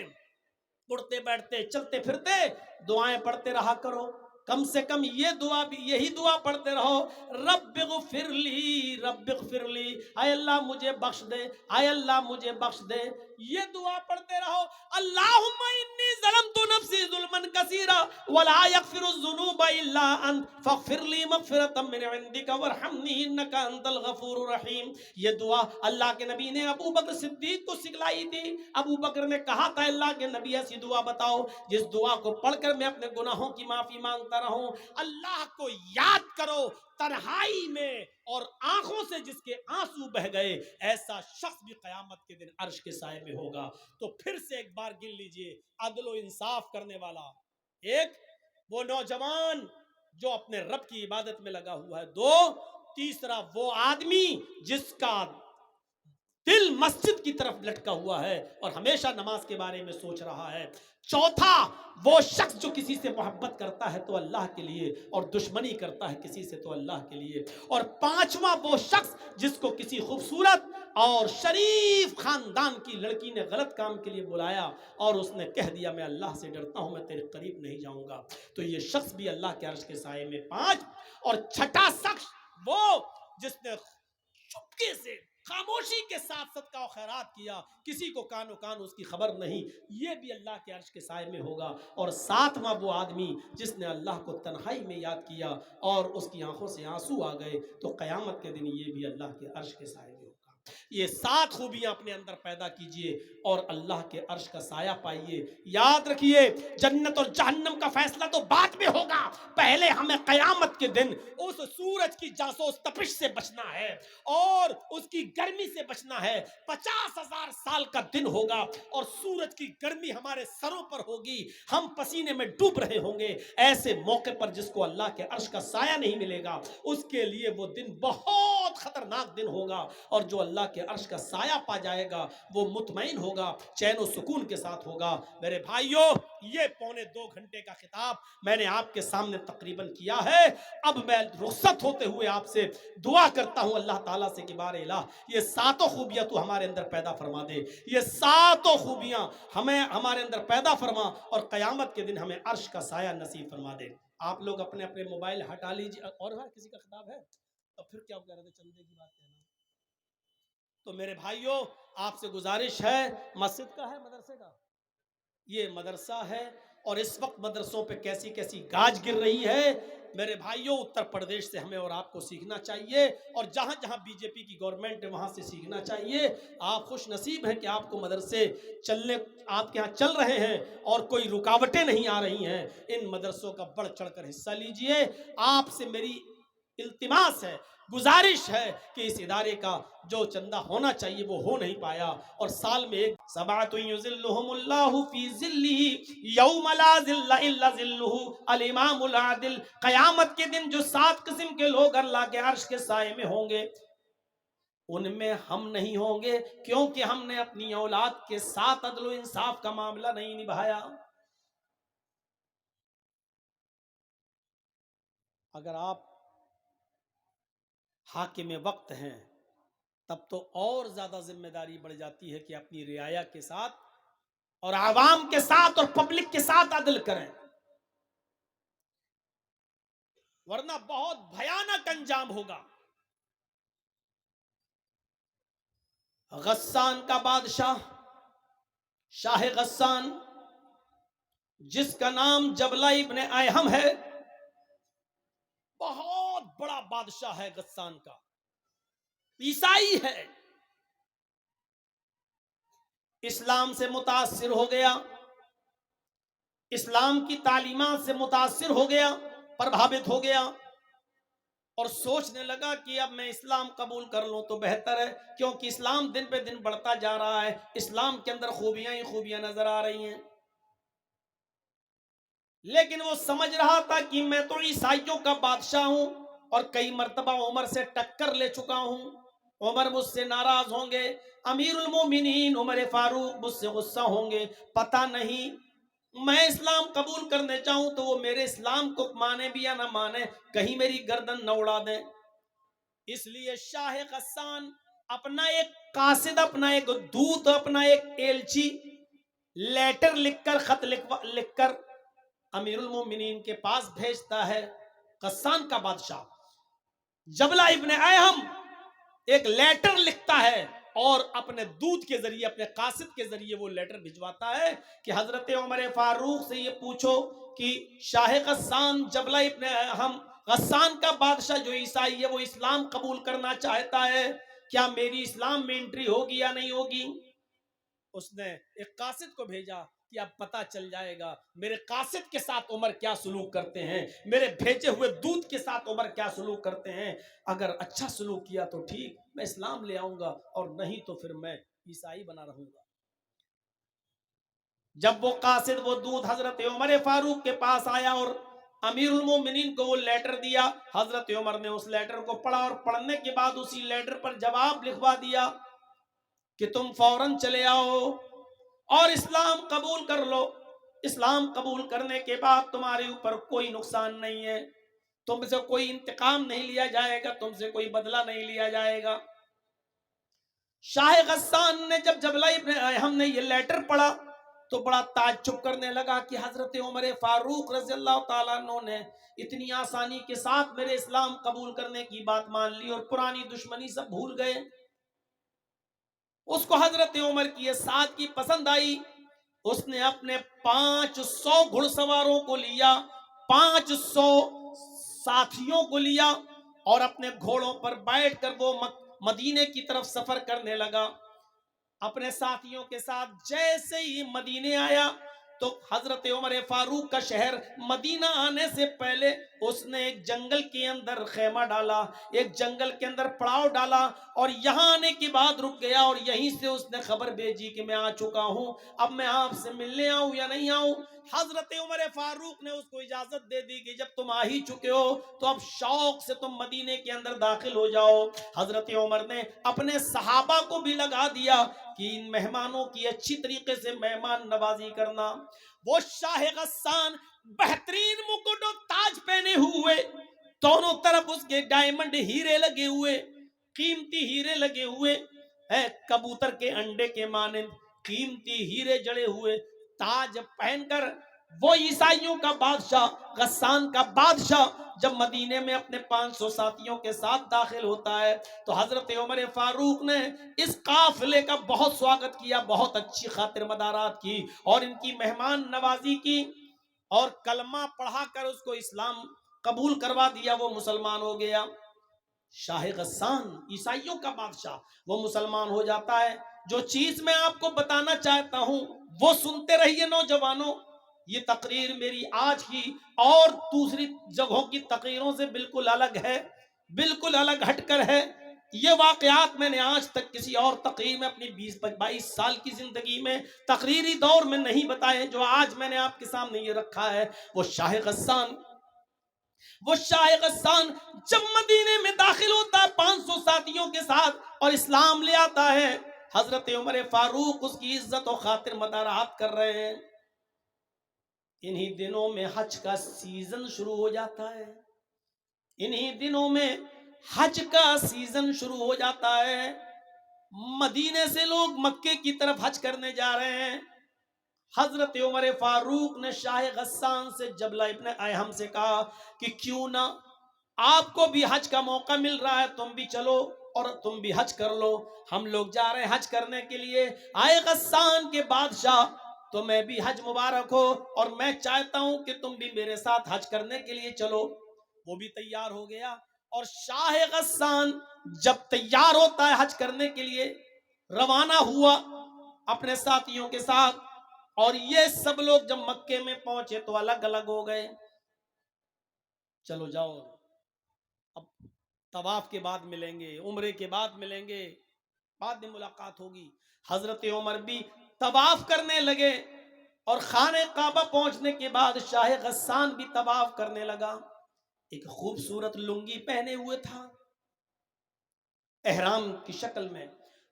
اٹھتے بیٹھتے چلتے پھرتے دعائیں پڑھتے رہا کرو. کم سے کم یہ دعا بھی, یہی دعا پڑھتے رہو, رب اغفر لی رب اغفر لی, اے اللہ مجھے بخش دے, اے اللہ مجھے بخش دے. یہ دعا پڑھتے رہو. اللہم انی ظلمت نفسی ظلما کثیرا ولا یغفر الذنوب الا انت فاغفر لی مغفرۃ من عندک وارحمنی انک انت الغفور الرحیم. یہ دعا اللہ کے نبی نے ابو بکر صدیق کو سکھلائی تھی. ابو بکر نے کہا تھا اللہ کے نبی ایسی دعا بتاؤ جس دعا کو پڑھ کر میں اپنے گناہوں کی معافی مانگتا رہوں. اللہ کو یاد کرو تنہائی میں اور آنکھوں سے جس کے آنسو بہ گئے, ایسا شخص بھی قیامت کے دن عرش کے سائے میں ہوگا. تو پھر سے ایک بار گن لیجئے, عدل و انصاف کرنے والا ایک, وہ نوجوان جو اپنے رب کی عبادت میں لگا ہوا ہے, دو, تیسرا وہ آدمی جس کا دل مسجد کی طرف لٹکا ہوا ہے اور ہمیشہ نماز کے بارے میں سوچ رہا ہے, چوتھا وہ شخص جو کسی سے محبت کرتا ہے تو اللہ کے لیے اور دشمنی کرتا ہے کسی سے تو اللہ کے لیے, اور پانچواں وہ شخص جس کو کسی خوبصورت اور شریف خاندان کی لڑکی نے غلط کام کے لیے بلایا اور اس نے کہہ دیا میں اللہ سے ڈرتا ہوں, میں تیرے قریب نہیں جاؤں گا. تو یہ شخص بھی اللہ کے عرش کے سائے میں 5. اور چھٹا شخص وہ جس نے چپکے سے خاموشی کے ساتھ صدقہ و خیرات کیا, کسی کو کانو کان اس کی خبر نہیں, یہ بھی اللہ کے عرش کے سائے میں ہوگا. اور 7واں وہ آدمی جس نے اللہ کو تنہائی میں یاد کیا اور اس کی آنکھوں سے آنسو آ گئے, تو قیامت کے دن یہ بھی اللہ کے عرش کے سائے میں ہوگا. یہ 7 خوبیاں اپنے اندر پیدا کیجئے اور اللہ کے عرش کا سایہ پائیے. یاد رکھیے جنت اور جہنم کا فیصلہ تو بعد میں ہوگا, پہلے ہمیں قیامت کے دن اس سورج کی جاسوس تپش سے بچنا ہے اور اس کی گرمی سے بچنا ہے. 50,000 سال کا دن ہوگا اور سورج کی گرمی ہمارے سروں پر ہوگی, ہم پسینے میں ڈوب رہے ہوں گے. ایسے موقع پر جس کو اللہ کے عرش کا سایہ نہیں ملے گا اس کے لیے وہ دن بہت خطرناک دن ہوگا, اور جو اللہ کے عرش کا سایہ پا جائے گا وہ مطمئن ہوگا, چین و سکون کے ساتھ ہوگا. میرے بھائیوں, یہ پونے 2 گھنٹے کا خطاب میں نے آپ کے سامنے تقریباً کیا ہے. اب میں رخصت ہوتے ہوئے آپ سے دعا کرتا ہوں اللہ تعالیٰ سے کہ بار الہ یہ 7 خوبیاں تو ہمارے اندر پیدا فرما دے, یہ 7 خوبیاں ہمیں ہمارے اندر پیدا فرما اور قیامت کے دن ہمیں عرش کا سایہ نصیب فرما دے. آپ لوگ اپنے اپنے موبائل ہٹا لیجیے. اور کسی کا خطاب ہے تو پھر کیا کہہ رہے تھے, چندے کی بات کہنا. تو میرے بھائیوں آپ سے گزارش ہے, مسجد کا ہے مدرسے کا, یہ مدرسہ ہے اور اس وقت مدرسوں پہ کیسی کیسی گاج گر رہی ہے. میرے بھائیوں اتر پردیش سے ہمیں اور آپ کو سیکھنا چاہیے, اور جہاں جہاں بی جے پی کی گورنمنٹ ہے وہاں سے سیکھنا چاہیے. آپ خوش نصیب ہیں کہ آپ کو مدرسے چلنے آپ کے ہاں چل رہے ہیں اور کوئی رکاوٹیں نہیں آ رہی ہیں. ان مدرسوں کا بڑھ چڑھ کر حصہ لیجئے. آپ سے میری التماس ہے, گزارش ہے کہ اس ادارے کا جو چندہ ہونا چاہیے وہ ہو نہیں پایا, اور سال میں ایک 7 یظلہم اللہ فی ظلہ یوم لا ظل الا ظلہ الامام العادل. قیامت کے دن جو 7 قسم کے لوگ اللہ کے عرش کے سائے میں ہوں گے ان میں ہم نہیں ہوں گے, کیونکہ ہم نے اپنی اولاد کے ساتھ عدل و انصاف کا معاملہ نہیں نبھایا. اگر آپ حاکم وقت ہیں تب تو اور زیادہ ذمہ داری بڑھ جاتی ہے کہ اپنی رعایا کے ساتھ اور عوام کے ساتھ اور پبلک کے ساتھ عدل کریں, ورنہ بہت بھیانک انجام ہوگا. غسان کا بادشاہ شاہ غسان جس کا نام جبلہ ابن ایہم ہے, بہت بڑا بادشاہ ہے غسان کا, عیسائی ہے, اسلام سے متاثر ہو گیا, اسلام کی تعلیمات سے متاثر ہو گیا, پربھاوت ہو گیا, اور سوچنے لگا کہ اب میں اسلام قبول کر لوں تو بہتر ہے, کیونکہ اسلام دن پہ دن بڑھتا جا رہا ہے, اسلام کے اندر خوبیاں ہی خوبیاں نظر آ رہی ہیں. لیکن وہ سمجھ رہا تھا کہ میں تو عیسائیوں کا بادشاہ ہوں اور کئی مرتبہ عمر سے ٹکر لے چکا ہوں, عمر مجھ سے ناراض ہوں گے, امیر المومنین عمر فاروق مجھ سے غصہ ہوں گے, پتہ نہیں میں اسلام قبول کرنے چاہوں تو وہ میرے اسلام کو مانے بھی یا نہ مانے, کہیں میری گردن نہ اڑا دیں. اس لیے شاہ غسان اپنا ایک قاصد، اپنا ایک دودھ، اپنا ایک ایلچی لیٹر لکھ کر، خط لکھ کر امیر المومنین کے پاس بھیجتا ہے. غسان کا بادشاہ جبلہ ابن ایہم ایک لیٹر لکھتا ہے اور اپنے دودھ کے ذریعے، اپنے قاصد کے ذریعے وہ لیٹر بھجواتا ہے کہ حضرت عمر فاروق سے یہ پوچھو کہ شاہ غسان جبلہ ابن ایہم، غسان کا بادشاہ جو عیسائی ہے، وہ اسلام قبول کرنا چاہتا ہے، کیا میری اسلام میں انٹری ہوگی یا نہیں ہوگی؟ اس نے ایک قاصد کو بھیجا کہ اب پتہ چل جائے گا میرے قاصد کے ساتھ عمر کیا سلوک کرتے ہیں، میرے بھیجے ہوئے دودھ کے ساتھ عمر کیا سلوک کرتے ہیں. اگر اچھا سلوک کیا تو ٹھیک، میں اسلام لے آؤں گا، اور نہیں تو پھر میں عیسائی بنا رہوں گا. جب وہ قاصد وہ دودھ حضرت عمر فاروق کے پاس آیا اور امیر المومنین کو وہ لیٹر دیا، حضرت عمر نے اس لیٹر کو پڑھا اور پڑھنے کے بعد اسی لیٹر پر جواب لکھوا دیا کہ تم فوراً چلے آؤ اور اسلام قبول کر لو. اسلام قبول کرنے کے بعد تمہارے اوپر کوئی نقصان نہیں ہے، تم سے کوئی انتقام نہیں لیا جائے گا، تم سے کوئی بدلہ نہیں لیا جائے گا. شاہ غسان نے جب جبلہ ابن ایہم نے یہ لیٹر پڑھا تو بڑا تعجب کرنے لگا کہ حضرت عمر فاروق رضی اللہ تعالیٰ عنہ نے اتنی آسانی کے ساتھ میرے اسلام قبول کرنے کی بات مان لی اور پرانی دشمنی سب بھول گئے. اس کو حضرت عمر کی یہ سادگی پسند آئی. اس نے اپنے 500 گھڑ سواروں کو لیا، 500 ساتھیوں کو لیا اور اپنے گھوڑوں پر بیٹھ کر وہ مدینے کی طرف سفر کرنے لگا. اپنے ساتھیوں کے ساتھ جیسے ہی مدینے آیا تو حضرت عمر فاروق کا شہر مدینہ آنے سے پہلے اس نے ایک جنگل کے اندر خیمہ ڈالا، ایک جنگل کے اندر پڑاؤ ڈالا، اور یہاں آنے کے بعد رک گیا اور یہیں سے اس نے خبر بھیجی کہ میں آ چکا ہوں، اب میں آپ سے ملنے آؤں یا نہیں آؤں. حضرت عمر فاروق نے اس کو اجازت دے دی کہ جب تم آ ہی چکے ہو تو اب شوق سے تم مدینے کے اندر داخل ہو جاؤ. حضرت عمر نے اپنے صحابہ کو بھی لگا دیا کہ ان مہمانوں کی اچھی طریقے سے مہمان نوازی کرنا. وہ شاہ غسان بہترین مکٹ و تاج پہنے ہوئے، دونوں طرف اس کے ڈائمنڈ ہیرے لگے ہوئے، قیمتی ہیرے لگے ہوئے، کبوتر کے انڈے کے مانند قیمتی ہیرے جڑے ہوئے تاج پہن کر وہ عیسائیوں کا بادشاہ، غسان کا بادشاہ جب مدینے میں اپنے 500 ساتھیوں کے ساتھ داخل ہوتا ہے تو حضرت عمر فاروق نے اس قافلے کا بہت سواگت کیا، بہت اچھی خاطر مدارات کی اور ان کی مہمان نوازی کی اور کلمہ پڑھا کر اس کو اسلام قبول کروا دیا، وہ مسلمان ہو گیا. شاہ غسان عیسائیوں کا بادشاہ وہ مسلمان ہو جاتا ہے. جو چیز میں آپ کو بتانا چاہتا ہوں وہ سنتے رہیے نوجوانوں. یہ تقریر میری آج کی اور دوسری جگہوں کی تقریروں سے بالکل الگ ہے، بالکل الگ ہٹ کر ہے. یہ واقعات میں نے آج تک کسی اور تقریر میں اپنی 22 سال کی زندگی میں تقریری دور میں نہیں بتائے جو آج میں نے آپ کے سامنے یہ رکھا ہے. وہ شاہ غسان جب مدینے میں داخل ہوتا ہے 500 ساتھیوں کے ساتھ اور اسلام لے آتا ہے، حضرت عمر فاروق اس کی عزت و خاطر مدارات کر رہے ہیں. انہی دنوں میں حج کا سیزن شروع ہو جاتا ہے، انہی دنوں میں حج کا سیزن شروع ہو جاتا ہے. مدینے سے لوگ مکے کی طرف حج کرنے جا رہے ہیں. حضرت عمر فاروق نے شاہ غسان سے جبلہ ابن ایہم سے کہا کہ کیوں نہ آپ کو بھی حج کا موقع مل رہا ہے، تم بھی چلو اور تم بھی حج کر لو. ہم لوگ جا رہے ہیں حج کرنے کے لیے، آئے غسان کے بادشاہ تو میں بھی حج مبارک ہو اور میں چاہتا ہوں کہ تم بھی میرے ساتھ حج کرنے کے لیے چلو. وہ بھی تیار ہو گیا اور شاہ غسان جب تیار ہوتا ہے حج کرنے کے لیے روانہ ہوا اپنے ساتھیوں کے ساتھ، اور یہ سب لوگ جب مکے میں پہنچے تو الگ الگ ہو گئے. چلو جاؤ، اب طواف کے بعد ملیں گے، عمرے کے بعد ملیں گے، بعد میں ملاقات ہوگی. حضرت عمر بھی طواف کرنے لگے اور خانہ کعبہ پہنچنے کے بعد شاہ غسان بھی طواف کرنے لگا. ایک خوبصورت لنگی پہنے ہوئے تھا احرام کی شکل میں،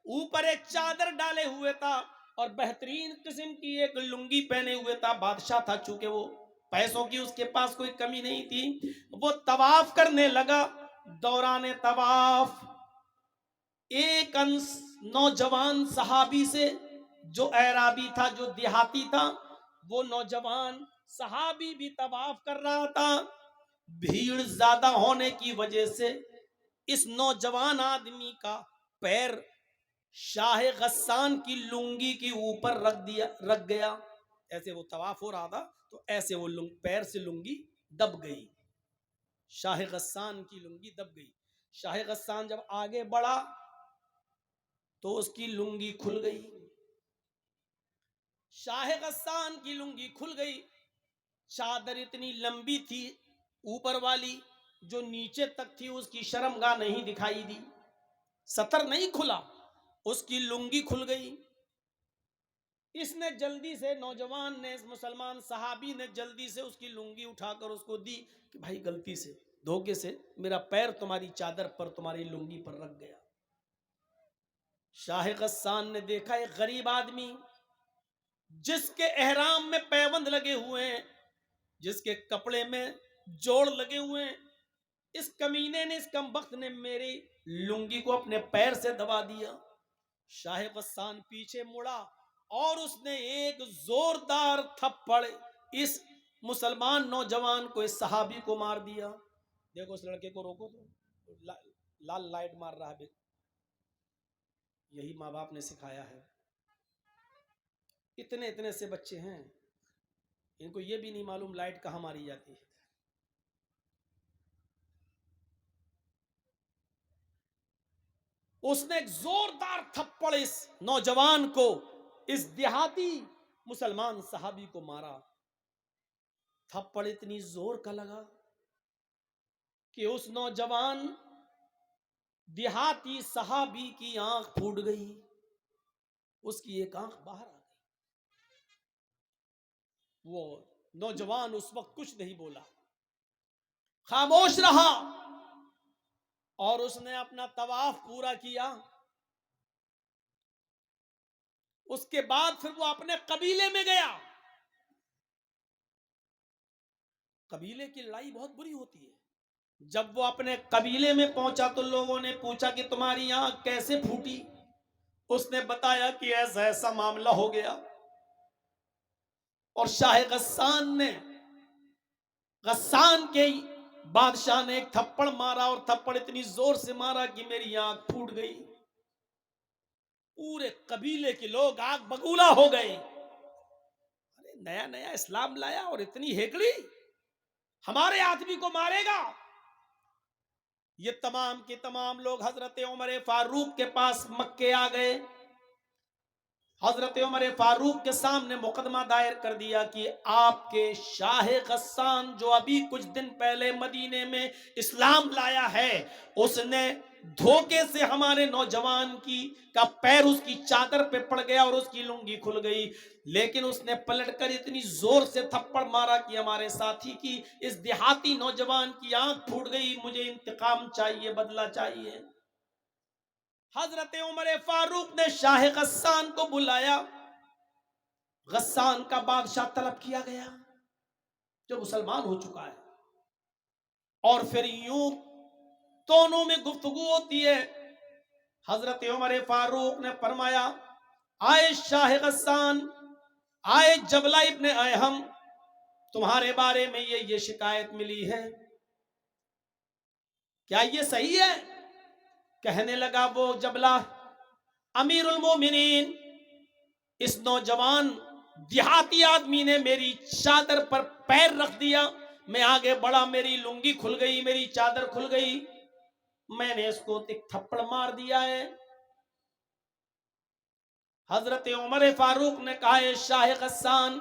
اوپر ایک چادر ڈالے ہوئے تھا اور بہترین قسم کی ایک لنگی پہنے ہوئے تھا. بادشاہ تھا، چونکہ وہ پیسوں کی اس کے پاس کوئی کمی نہیں تھی. وہ طواف کرنے لگا دوران طواف ایک نوجوان صحابی سے، جو اعرابی تھا، جو دیہاتی تھا، وہ نوجوان صحابی بھی طواف کر رہا تھا. بھیڑ زیادہ ہونے کی وجہ سے اس نوجوان آدمی کا پیر شاہ غسان کی لنگی کے اوپر رکھ گیا. ایسے وہ طواف ہو رہا تھا تو ایسے وہ پیر سے لنگی دب گئی، شاہ غسان کی لنگی دب گئی. شاہ غسان جب آگے بڑھا تو اس کی لنگی کھل گئی. شاہ غسان کی لنگی کھل گئی. چادر اتنی لمبی تھی اوپر والی، جو نیچے تک تھی اس کی شرمگاہ نہیں دکھائی دی، ستر نہیں کھلا، اس کی لنگی کھل گئی. اس نے جلدی سے، نوجوان نے، اس مسلمان صحابی نے جلدی سے اس کی لنگی اٹھا کر اس کو دی کہ بھائی غلطی سے، دھوکے سے میرا پیر تمہاری چادر پر، تمہاری لنگی پر رکھ گیا. شاہ غسان نے دیکھا ایک غریب آدمی جس کے احرام میں پیوند لگے ہوئے ہیں، جس کے کپڑے میں جوڑ لگے ہوئے ہیں، اس کمینے نے، اس کمبخت نے میری لنگی کو اپنے پیر سے دبا دیا. شاہ غسان پیچھے مڑا اور اس نے ایک زوردار تھپڑ اس مسلمان نوجوان کو، اس صحابی کو مار دیا. دیکھو اس لڑکے کو روکو تو لال لائٹ مار رہا ہے. یہی ماں باپ نے سکھایا ہے. اتنے اتنے سے بچے ہیں، ان کو یہ بھی نہیں معلوم لائٹ کہاں ماری جاتی ہے. اس نے ایک زوردار تھپڑ اس نوجوان کو، اس دیہاتی مسلمان صحابی کو مارا. تھپڑ اتنی زور کا لگا کہ اس نوجوان دیہاتی صحابی کی آنکھ پھوٹ گئی، اس کی ایک آنکھ باہر آ گئی. وہ نوجوان اس وقت کچھ نہیں بولا، خاموش رہا، اور اس نے اپنا طواف پورا کیا. اس کے بعد پھر وہ اپنے قبیلے میں گیا. قبیلے کی لڑائی بہت بری ہوتی ہے. جب وہ اپنے قبیلے میں پہنچا تو لوگوں نے پوچھا کہ تمہاری آنکھ کیسے پھوٹی؟ اس نے بتایا کہ ایسا ایسا معاملہ ہو گیا. اور شاہ غسان نے، غسان کے بادشاہ نے ایک تھپڑ مارا، اور تھپڑ اتنی زور سے مارا کہ میری آنکھ پھوٹ گئی. پورے قبیلے کے لوگ آگ بگولا ہو گئے. ارے نیا نیا اسلام لایا اور اتنی ہیکڑی، ہمارے آدمی کو مارے گا. یہ تمام کے تمام لوگ حضرت عمر فاروق کے پاس مکے آ گئے. حضرت عمر فاروق کے سامنے مقدمہ دائر کر دیا کہ آپ کے شاہ غسان جو ابھی کچھ دن پہلے مدینے میں اسلام لایا ہے، اس نے دھوکے سے ہمارے نوجوان کا پیر اس کی چادر پہ پڑ گیا اور اس کی لنگی کھل گئی، لیکن اس نے پلٹ کر اتنی زور سے تھپڑ مارا کہ ہمارے ساتھی کی، اس دیہاتی نوجوان کی آنکھ پھوٹ گئی. مجھے انتقام چاہیے، بدلہ چاہیے. حضرت عمر فاروق نے شاہ غسان کو بلایا. غسان کا بادشاہ طلب کیا گیا جو مسلمان ہو چکا ہے، اور پھر یوں دونوں میں گفتگو ہوتی ہے. حضرت عمر فاروق نے فرمایا، آئے شاہ غسان، آئے جبلہ ابن احم، تمہارے بارے میں یہ شکایت ملی ہے، کیا یہ صحیح ہے؟ کہنے لگا وہ جبلہ، امیر المومنین، اس نوجوان دیہاتی آدمی نے میری چادر پر پیر رکھ دیا، میں آگے بڑھا، میری لنگی کھل گئی، میری چادر کھل گئی، میں نے اس کو ایک تھپڑ مار دیا ہے. حضرت عمر فاروق نے کہا، اے شاہ غسان،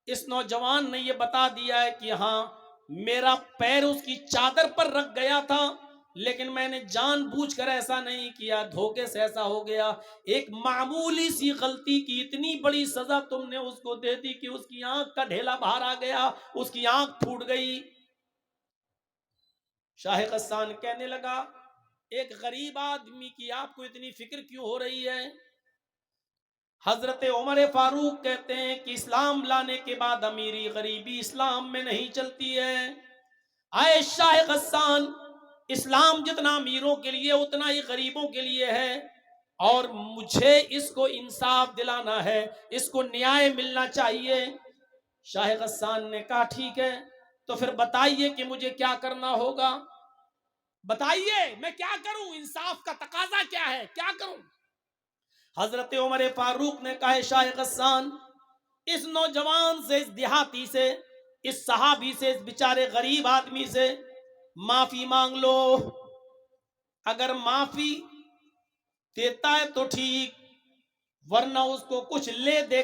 اس نوجوان نے یہ بتا دیا ہے کہ ہاں میرا پیر اس کی چادر پر رکھ گیا تھا، لیکن میں نے جان بوجھ کر ایسا نہیں کیا، دھوکے سے ایسا ہو گیا. ایک معمولی سی غلطی کی اتنی بڑی سزا تم نے اس کو دے دی کہ اس کی آنکھ کا ڈھیلا باہر آ گیا، اس کی آنکھ پھوٹ گئی. شاہ غسان کہنے لگا، ایک غریب آدمی کی آپ کو اتنی فکر کیوں ہو رہی ہے؟ حضرت عمر فاروق کہتے ہیں کہ اسلام لانے کے بعد امیری غریبی اسلام میں نہیں چلتی ہے. آئے شاہ غسان، اسلام جتنا امیروں کے لیے اتنا ہی غریبوں کے لیے ہے، اور مجھے اس کو انصاف دلانا ہے، اس کو نیائے ملنا چاہیے۔ شاہ غسان نے کہا ٹھیک ہے، تو پھر بتائیے کہ مجھے کیا کرنا ہوگا، بتائیے میں کیا کروں، انصاف کا تقاضا کیا ہے، کیا کروں؟ حضرت عمر فاروق نے کہا شاہ غسان، اس نوجوان سے، اس دیہاتی سے، اس صحابی سے، اس بیچارے غریب آدمی سے معافی مانگ لو۔ اگر معافی دیتا ہے تو ٹھیک، ورنہ اس کو کچھ لے دے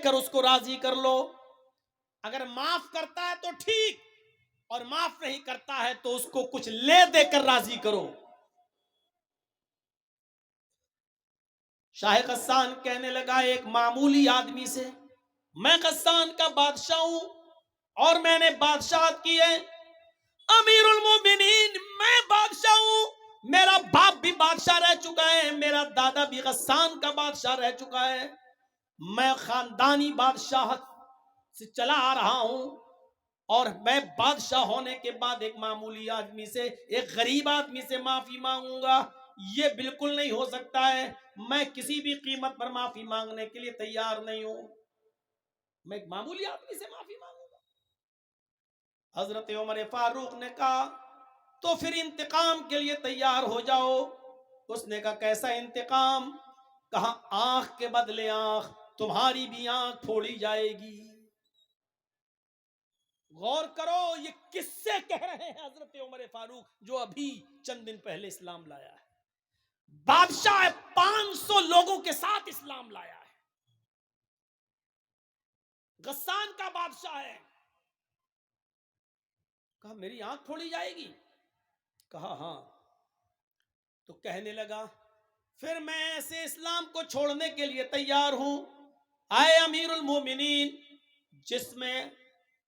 کر اس کو راضی کر لو۔ اگر معاف کرتا ہے تو ٹھیک، اور معاف نہیں کرتا ہے تو اس کو کچھ لے دے کر راضی کرو۔ شاہ غسان کہنے لگا ایک معمولی آدمی سے، میں غسان کا بادشاہ ہوں اور میں نے بادشاہت کی ہے، امیر المومنین میں بادشاہ ہوں، میرا باپ بھی بادشاہ رہ چکا ہے، میرا دادا بھی غسان کا بادشاہ رہ چکا ہے، میں خاندانی بادشاہت سے چلا آ رہا ہوں، اور میں بادشاہ ہونے کے بعد ایک معمولی آدمی سے، ایک غریب آدمی سے معافی مانگوں گا؟ یہ بالکل نہیں ہو سکتا ہے، میں کسی بھی قیمت پر معافی مانگنے کے لیے تیار نہیں ہوں، میں ایک معمولی آدمی سے معافی مانگوں گا؟ حضرت عمر فاروق نے کہا تو پھر انتقام کے لیے تیار ہو جاؤ۔ اس نے کہا کیسا انتقام؟ کہا آنکھ کے بدلے آنکھ، تمہاری بھی آنکھ پھوڑی جائے گی۔ غور کرو یہ کس سے کہہ رہے ہیں حضرت عمر فاروق، جو ابھی چند دن پہلے اسلام لایا ہے، بادشاہ 500 لوگوں کے ساتھ اسلام لایا ہے، غسان کا بادشاہ ہے۔ کہا میری آنکھ پھوڑی جائے گی؟ کہا ہاں۔ تو کہنے لگا پھر میں ایسے اسلام کو چھوڑنے کے لیے تیار ہوں، اے امیر المومنین، جس میں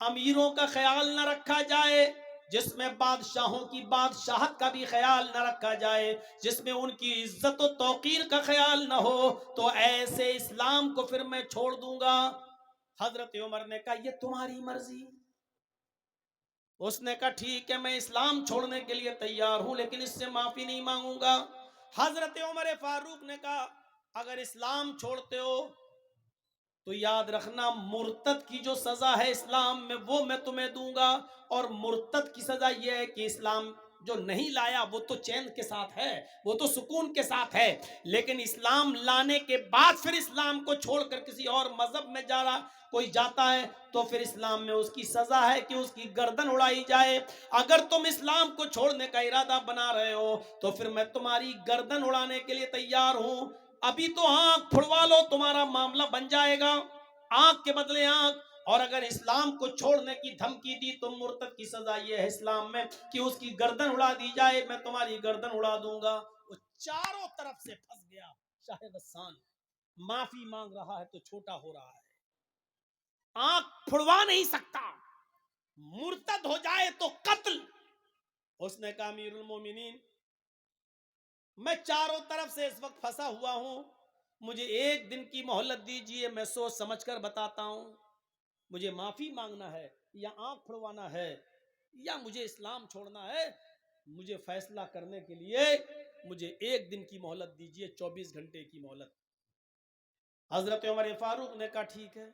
امیروں کا خیال نہ رکھا جائے، جس میں بادشاہوں کی بادشاہت کا بھی خیال نہ رکھا جائے، جس میں ان کی عزت و توقیر کا خیال نہ ہو، تو ایسے اسلام کو پھر میں چھوڑ دوں گا۔ حضرت عمر نے کہا یہ تمہاری مرضی۔ اس نے کہا ٹھیک ہے، میں اسلام چھوڑنے کے لیے تیار ہوں، لیکن اس سے معافی نہیں مانگوں گا۔ حضرت عمر فاروق نے کہا اگر اسلام چھوڑتے ہو تو یاد رکھنا مرتد کی جو سزا ہے اسلام میں وہ میں تمہیں دوں گا، اور مرتد کی سزا یہ ہے کہ اسلام جو نہیں لایا وہ تو چین کے ساتھ ہے، وہ تو سکون کے ساتھ ہے، لیکن اسلام لانے کے بعد پھر اسلام کو چھوڑ کر کسی اور مذہب میں کوئی جاتا ہے تو پھر اسلام میں اس کی سزا ہے کہ اس کی گردن اڑائی جائے۔ اگر تم اسلام کو چھوڑنے کا ارادہ بنا رہے ہو تو پھر میں تمہاری گردن اڑانے کے لیے تیار ہوں، ابھی تو آنکھ پھڑوا لو، تمہارا معاملہ بن جائے گا، آنکھ کے بدلے آنکھ۔ اور اگر اسلام کو چھوڑنے کی دھمکی دی تو مرتد کی سزا یہ ہے اسلام میں کہ اس کی گردن اڑا دی جائے، میں تمہاری گردن اڑا دوں گا۔ وہ چاروں طرف سے پھنس گیا شاہ غسان، معافی مانگ رہا ہے تو چھوٹا ہو رہا ہے، آنکھ پھڑوا نہیں سکتا، مرتد ہو جائے تو قتل۔ اس نے کہا امیر المومنین میں چاروں طرف سے اس وقت پھنسا ہوا ہوں، مجھے ایک دن کی مہلت دیجئے، میں سوچ سمجھ کر بتاتا ہوں، مجھے معافی مانگنا ہے یا آنکھ پھڑوانا ہے یا مجھے اسلام چھوڑنا ہے، مجھے فیصلہ کرنے کے لیے مجھے ایک دن کی مہلت دیجئے، 24 گھنٹے کی مہلت۔ حضرت عمر فاروق نے کہا ٹھیک ہے،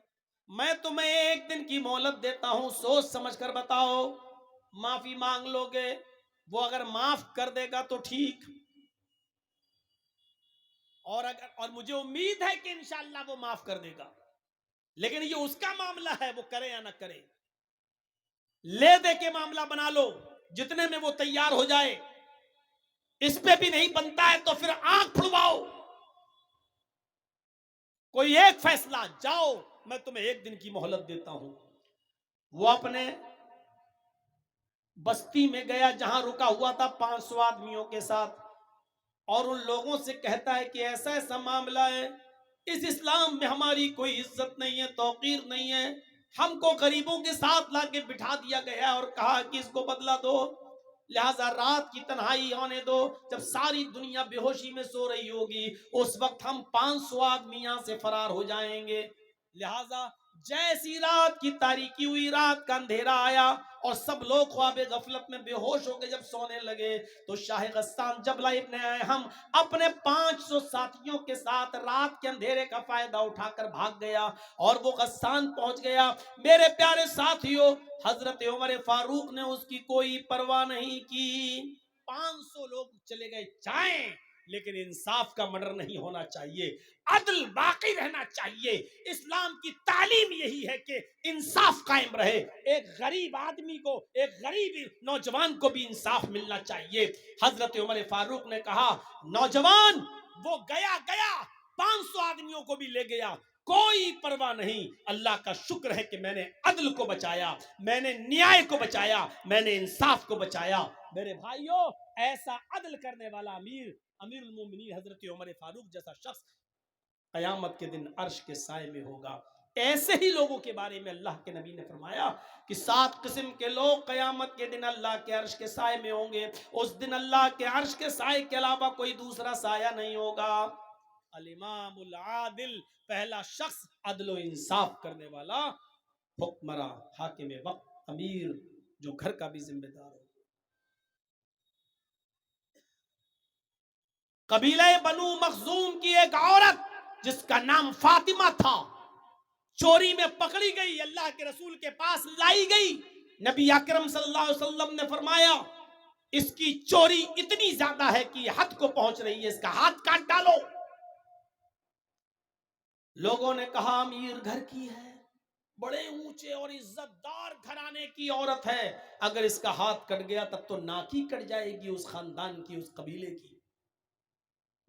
میں تمہیں ایک دن کی مہلت دیتا ہوں، سوچ سمجھ کر بتاؤ، معافی مانگ لو گے، وہ اگر معاف کر دے گا تو ٹھیک، اور مجھے امید ہے کہ انشاءاللہ وہ معاف کر دے گا، لیکن یہ اس کا معاملہ ہے، وہ کرے یا نہ کرے، لے دے کے معاملہ بنا لو، جتنے میں وہ تیار ہو جائے، اس پہ بھی نہیں بنتا ہے تو پھر آنکھ پھڑواؤ، کوئی ایک فیصلہ، جاؤ میں تمہیں ایک دن کی مہلت دیتا ہوں۔ وہ اپنے بستی میں گیا جہاں رکا ہوا تھا 500 آدمیوں کے ساتھ، اور ان لوگوں سے کہتا ہے کہ ایسا ایسا معاملہ ہے، اس اسلام میں ہماری کوئی عزت نہیں ہے، توقیر نہیں ہے، ہم کو غریبوں کے ساتھ لا کے بٹھا دیا گیا اور کہا کہ اس کو بدلہ دو، لہٰذا رات کی تنہائی آنے دو، جب ساری دنیا بے ہوشی میں سو رہی ہوگی اس وقت ہم 500 آدمی یہاں سے فرار ہو جائیں گے، لہٰذا جیسی رات کی تاریکی ہوئی، رات کا اندھیرا آیا اور سب لوگ خواب غفلت میں بے ہوش ہو کے جب سونے لگے تو شاہ غسان جبلہ ابن احم اپنے 500 ساتھیوں کے ساتھ رات کے اندھیرے کا فائدہ اٹھا کر بھاگ گیا اور وہ غسان پہنچ گیا۔ میرے پیارے ساتھیوں، حضرت عمر فاروق نے اس کی کوئی پرواہ نہیں کی۔ 500 لوگ چلے گئے جائیں، لیکن انصاف کا مرڈر نہیں ہونا چاہیے، عدل باقی رہنا چاہیے۔ اسلام کی تعلیم یہی ہے کہ انصاف قائم رہے، ایک غریب آدمی کو، ایک غریب نوجوان کو بھی انصاف ملنا چاہیے۔ حضرت عمر فاروق نے کہا نوجوان وہ گیا 500 آدمیوں کو بھی لے گیا، کوئی پرواہ نہیں، اللہ کا شکر ہے کہ میں نے عدل کو بچایا، میں نے نیائے کو بچایا، میں نے انصاف کو بچایا۔ میرے بھائیوں، ایسا عدل کرنے والا امیر المومنین حضرت عمر فاروق جیسا شخص قیامت کے دن عرش کے سائے میں ہوگا۔ ایسے ہی لوگوں کے بارے میں اللہ کے نبی نے فرمایا کہ 7 قسم کے لوگ قیامت کے دن اللہ کے عرش کے سائے میں ہوں گے، اس دن اللہ کے عرش کے سائے کے علاوہ کوئی دوسرا سایہ نہیں ہوگا۔ الامام العادل، پہلا شخص عدل و انصاف کرنے والا، حکمراں، حاکم وقت، امیر، جو گھر کا بھی ذمہ دار ہو۔ قبیلہ بنو مخزوم کی ایک عورت جس کا نام فاطمہ تھا، چوری میں پکڑی گئی، اللہ کے رسول کے پاس لائی گئی۔ نبی اکرم صلی اللہ علیہ وسلم نے فرمایا اس کی چوری اتنی زیادہ ہے کہ یہ حد کو پہنچ رہی ہے، اس کا ہاتھ کاٹ ڈالو۔ لوگوں نے کہا امیر گھر کی ہے، بڑے اونچے اور عزت دار گھرانے کی عورت ہے، اگر اس کا ہاتھ کٹ گیا تب تو ناک ہی کٹ جائے گی اس خاندان کی، اس قبیلے کی۔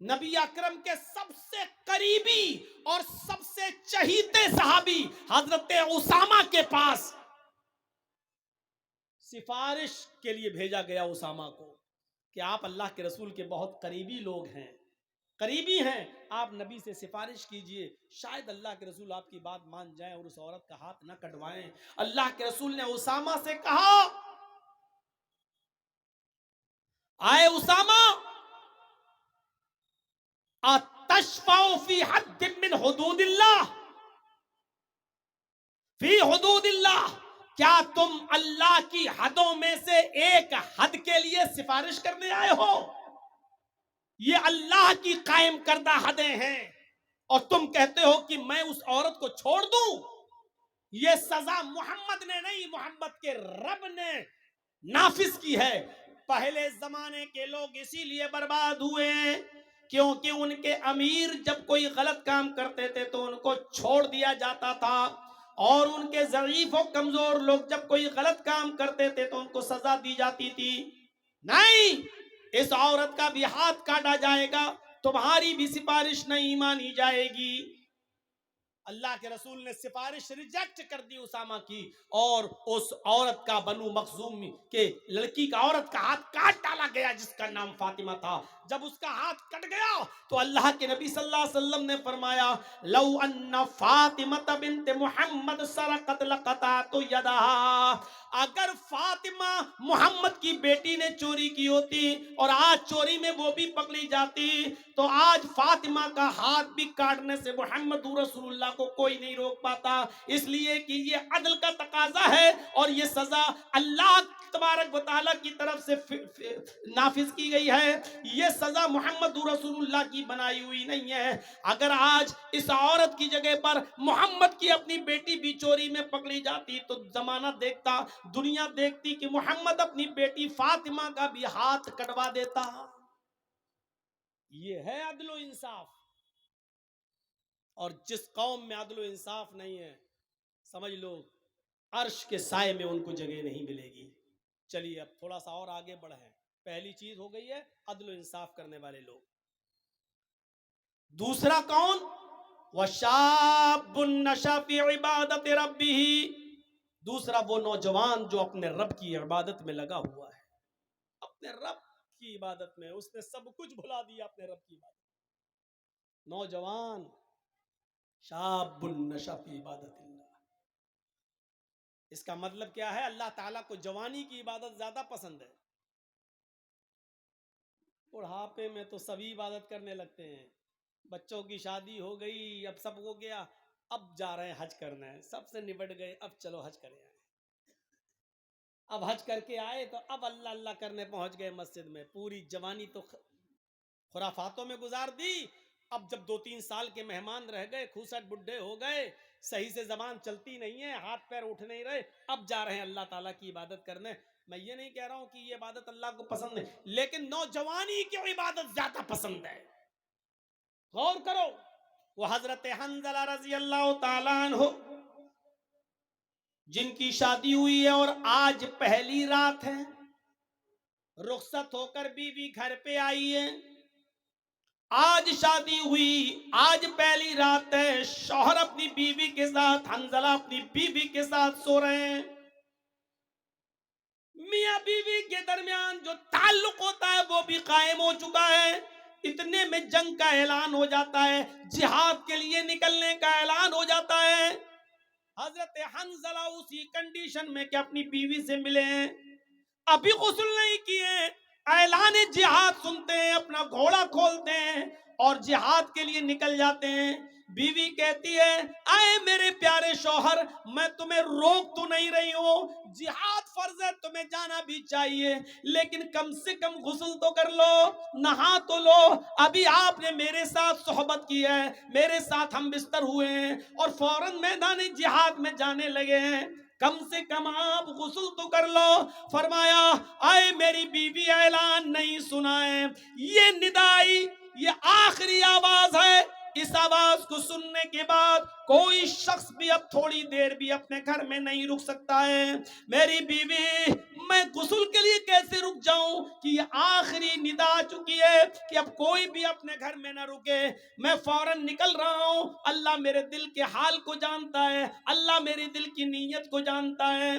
نبی اکرم کے سب سے قریبی اور سب سے چہیتے صحابی حضرت اسامہ کے پاس سفارش کے لیے بھیجا گیا اسامہ کو کہ آپ اللہ کے رسول کے بہت قریبی لوگ ہیں، قریبی ہیں، آپ نبی سے سفارش کیجئے، شاید اللہ کے رسول آپ کی بات مان جائیں اور اس عورت کا ہاتھ نہ کٹوائیں۔ اللہ کے رسول نے اسامہ سے کہا آئے اسامہ، اتشفع فی حد من حدود اللہ، فی حدود اللہ، کیا تم اللہ کی حدوں میں سے ایک حد کے لیے سفارش کرنے آئے ہو؟ یہ اللہ کی قائم کردہ حدیں ہیں اور تم کہتے ہو کہ میں اس عورت کو چھوڑ دوں؟ یہ سزا محمد نے نہیں، محمد کے رب نے نافذ کی ہے۔ پہلے زمانے کے لوگ اسی لیے برباد ہوئے ہیں کیونکہ ان کے امیر جب کوئی غلط کام کرتے تھے تو ان کو چھوڑ دیا جاتا تھا، اور ان کے ضعیف و کمزور لوگ جب کوئی غلط کام کرتے تھے تو ان کو سزا دی جاتی تھی۔ نہیں، اس عورت کا بھی ہاتھ کاٹا جائے گا، تمہاری بھی سفارش نہیں مانی جائے گی۔ اللہ کے رسول نے سفارش ریجیکٹ کر دی اسامہ کی، اور اس عورت کا، بنو مخزوم کے لڑکی کا، عورت کا ہاتھ کاٹ ڈالا گیا جس کا نام فاطمہ تھا۔ جب اس کا ہاتھ کٹ گیا تو اللہ کے نبی صلی اللہ علیہ وسلم نے فرمایا لو ان فاطمہ بنت محمد سرقت لقطعت یدہا، اگر فاطمہ محمد کی بیٹی نے چوری کی ہوتی اور آج چوری میں وہ بھی پکڑی جاتی تو آج فاطمہ کا ہاتھ بھی کاٹنے سے محمد رسول اللہ کو کوئی نہیں روک پاتا، اس لیے کہ یہ عدل کا تقاضا ہے اور یہ سزا اللہ تبارک و تعالیٰ کی طرف سے نافذ کی گئی ہے، یہ سزا محمد رسول اللہ کی بنائی ہوئی نہیں ہے۔ اگر آج اس عورت کی جگہ پر محمد کی اپنی بیٹی بھی چوری میں پکڑی جاتی تو زمانہ دیکھتا، دنیا دیکھتی کہ محمد اپنی بیٹی فاطمہ کا بھی ہاتھ کٹوا دیتا۔ یہ ہے عدل و انصاف۔ اور جس قوم میں عدل و انصاف نہیں ہے، سمجھ لو عرش کے سائے میں ان کو جگہ نہیں ملے گی۔ چلیے اب تھوڑا سا اور آگے بڑھیں۔ پہلی چیز ہو گئی ہے عدل و انصاف کرنے والے لوگ۔ دوسرا کون؟ وَشَابٌ نَشَأَ فِي عِبَادَةِ رَبِّهِ، دوسرا وہ نوجوان جو اپنے رب کی عبادت میں لگا ہوا ہے، اپنے رب کی عبادت میں، اس نے سب کچھ بھلا دیا اپنے رب کی عبادت۔ نوجوان، شاب نشأ فی عبادت اللہ، اس کا مطلب کیا ہے؟ اللہ تعالیٰ کو جوانی کی عبادت زیادہ پسند ہے۔ بڑھاپے میں تو سبھی عبادت کرنے لگتے ہیں، بچوں کی شادی ہو گئی، اب سب ہو گیا، اب جا رہے ہیں حج کرنا ہے، سب سے نبٹ گئے، اب چلو حج کریں آئے۔ اب حج کر کے آئے تو اب اللہ اللہ کرنے پہنچ گئے مسجد میں، پوری جوانی تو خرافاتوں میں گزار دی۔ اب جب 2-3 سال کے مہمان رہ گئے، کھوسٹ بڈھے ہو گئے، صحیح سے زبان چلتی نہیں ہے، ہاتھ پیر اٹھ نہیں رہے، اب جا رہے ہیں اللہ تعالیٰ کی عبادت کرنے۔ میں یہ نہیں کہہ رہا ہوں کہ یہ عبادت اللہ کو پسند ہے، لیکن نوجوانی کی عبادت زیادہ پسند ہے۔ غور کرو، وہ حضرت حنظلہ رضی اللہ تعالیٰ عنہ جن کی شادی ہوئی ہے اور آج پہلی رات ہے، رخصت ہو کر بیوی گھر پہ آئی ہے، آج شادی ہوئی، آج پہلی رات ہے، شوہر اپنی بیوی کے ساتھ، حنظلہ اپنی بیوی کے ساتھ سو رہے ہیں۔ میاں بیوی کے درمیان جو تعلق ہوتا ہے وہ بھی قائم ہو چکا ہے، اتنے میں جنگ کا اعلان ہو جاتا ہے، جہاد کے لیے نکلنے کا اعلان ہو جاتا ہے۔ حضرت حنظلہ اسی کنڈیشن میں کہ اپنی بیوی سے ملے ہیں، ابھی غسل نہیں کیے، اعلان جہاد سنتے ہیں، اپنا گھوڑا کھولتے ہیں اور جہاد کے لیے نکل جاتے ہیں۔ بیوی کہتی ہے، اے میرے پیارے شوہر، میں تمہیں روک تو نہیں رہی ہوں، جہاد فرض ہے، تمہیں جانا بھی چاہیے، لیکن کم سے کم غسل تو کر لو، نہا تو لو، ابھی آپ نے میرے ساتھ صحبت کی ہے، میرے ساتھ ہم بستر ہوئے ہیں اور فوراً میدان جہاد میں جانے لگے ہیں، کم سے کم آپ غسل تو کر لو۔ فرمایا، اے میری بیوی، اعلان نہیں سنا ہے، یہ ندائی، یہ آخری آواز ہے، اس آواز کو سننے کے بعد کوئی شخص بھی اب تھوڑی دیر بھی اپنے گھر میں نہیں رک سکتا ہے۔ میری بیوی، میں غسل کے لیے کیسے رک جاؤں کہ یہ آخری ندا آ چکی ہے کہ اب کوئی بھی اپنے گھر میں نہ رکے، میں فوراً نکل رہا ہوں، اللہ میرے دل کے حال کو جانتا ہے، اللہ میرے دل کی نیت کو جانتا ہے۔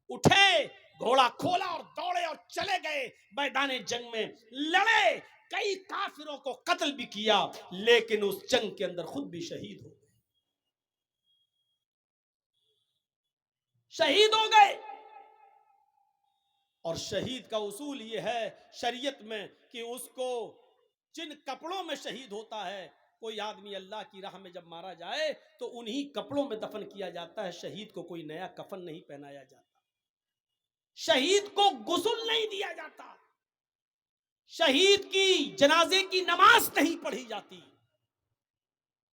اٹھے، گھوڑا کھولا اور دوڑے اور چلے گئے میدان جنگ میں، لڑے، کئی کافروں کو قتل بھی کیا، لیکن اس جنگ کے اندر خود بھی شہید ہو گئے، شہید ہو گئے۔ اور شہید کا اصول یہ ہے شریعت میں کہ اس کو جن کپڑوں میں شہید ہوتا ہے، کوئی آدمی اللہ کی راہ میں جب مارا جائے تو انہی کپڑوں میں دفن کیا جاتا ہے، شہید کو کوئی نیا کفن نہیں پہنایا جاتا، شہید کو غسل نہیں دیا جاتا، شہید کی جنازے کی نماز نہیں پڑھی جاتی،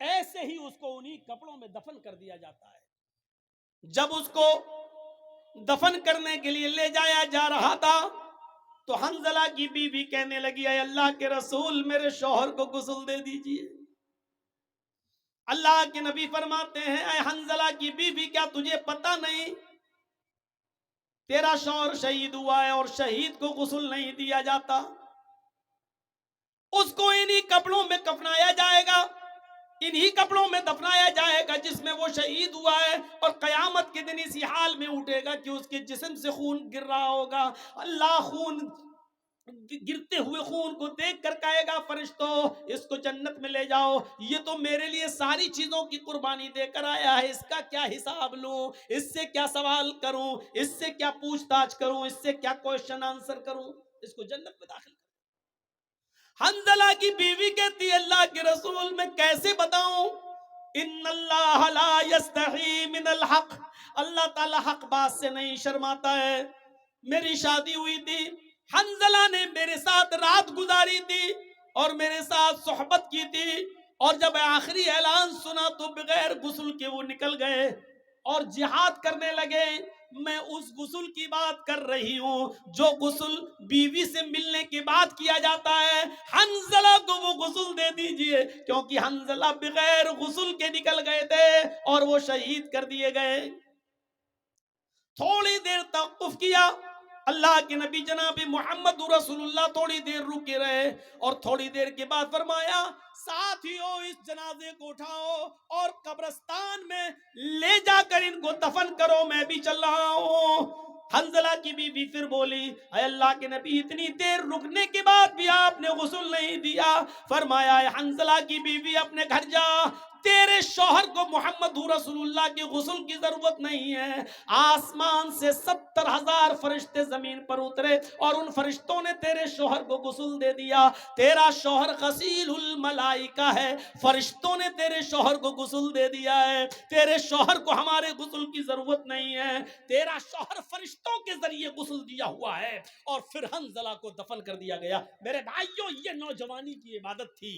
ایسے ہی اس کو انہی کپڑوں میں دفن کر دیا جاتا ہے۔ جب اس کو دفن کرنے کے لیے لے جایا جا رہا تھا تو حنظلہ کی بیوی کہنے لگی، اے اللہ کے رسول، میرے شوہر کو غسل دے دیجئے۔ اللہ کے نبی فرماتے ہیں، اے حنظلہ کی بیوی، کیا تجھے پتہ نہیں تیرا شوہر شہید ہوا ہے اور شہید کو غسل نہیں دیا جاتا، اس کو انہی کپڑوں میں کفنایا جائے گا، انہی کپڑوں میں دفنایا جائے گا جس میں وہ شہید ہوا ہے، اور قیامت کے دن اسی حال میں اٹھے گا کہ اس کے جسم سے خون گر رہا ہوگا۔ اللہ گرتے ہوئے خون کو دیکھ کر کہے گا، فرشتوں، اس کو جنت میں لے جاؤ، یہ تو میرے لیے ساری چیزوں کی قربانی دے کر آیا ہے، اس کا کیا حساب لوں، اس سے کیا سوال کروں، اس سے کیا پوچھ تاچھ کروں، اس سے کیا کوشچن آنسر کروں، اس کو جنت میں داخل کروں۔ حنظلہ کی بیوی کہتی ہے، اللہ کے رسول، میں کیسے بتاؤں، ان اللہ لا یستحی من الحق، اللہ تعالی حق بات سے نہیں شرماتا ہے۔ میری شادی ہوئی تھی، حنظلہ نے میرے ساتھ رات گزاری تھی اور میرے ساتھ صحبت کی تھی، اور جب آخری اعلان سنا تو بغیر غسل کے وہ نکل گئے اور جہاد کرنے لگے۔ میں اس غسل کی بات کر رہی ہوں جو غسل بیوی سے ملنے کے بعد کیا جاتا ہے، حنظلہ کو وہ غسل دے دیجئے، کیونکہ حنظلہ بغیر غسل کے نکل گئے تھے اور وہ شہید کر دیے گئے۔ تھوڑی دیر توقف کیا، اللہ کے نبی جناب محمد رسول اللہ تھوڑی دیر رکے رہے اور تھوڑی دیر کے بعد فرمایا، ساتھیو، اس جنازے کو اٹھاؤ اور قبرستان میں لے جا کر ان کو دفن کرو، میں بھی چل رہا ہوں۔ حنظلہ کی بیوی پھر بولی، اے اللہ کے نبی، اتنی دیر رکنے کے بعد بھی آپ نے غسل نہیں دیا۔ فرمایا، اے حنظلہ کی بیوی، اپنے گھر جا، تیرے شوہر کو محمد رسول اللہ کے غسل کی ضرورت نہیں ہے. آسمان سے 70,000 فرشتے زمین پر اترے اور ان فرشتوں نے تیرے شوہر کو غسل دے دیا. تیرا شوہر غسیل الملائکہ ہے, فرشتوں نے تیرے شوہر کو غسل دے دیا ہے. تیرے شوہر کو ہمارے غسل کی ضرورت نہیں ہے, تیرا شوہر فرشتوں کے ذریعے غسل دیا ہوا ہے. اور پھر حنظلہ کو دفن کر دیا گیا. میرے بھائیوں, یہ نوجوانی کی عبادت تھی.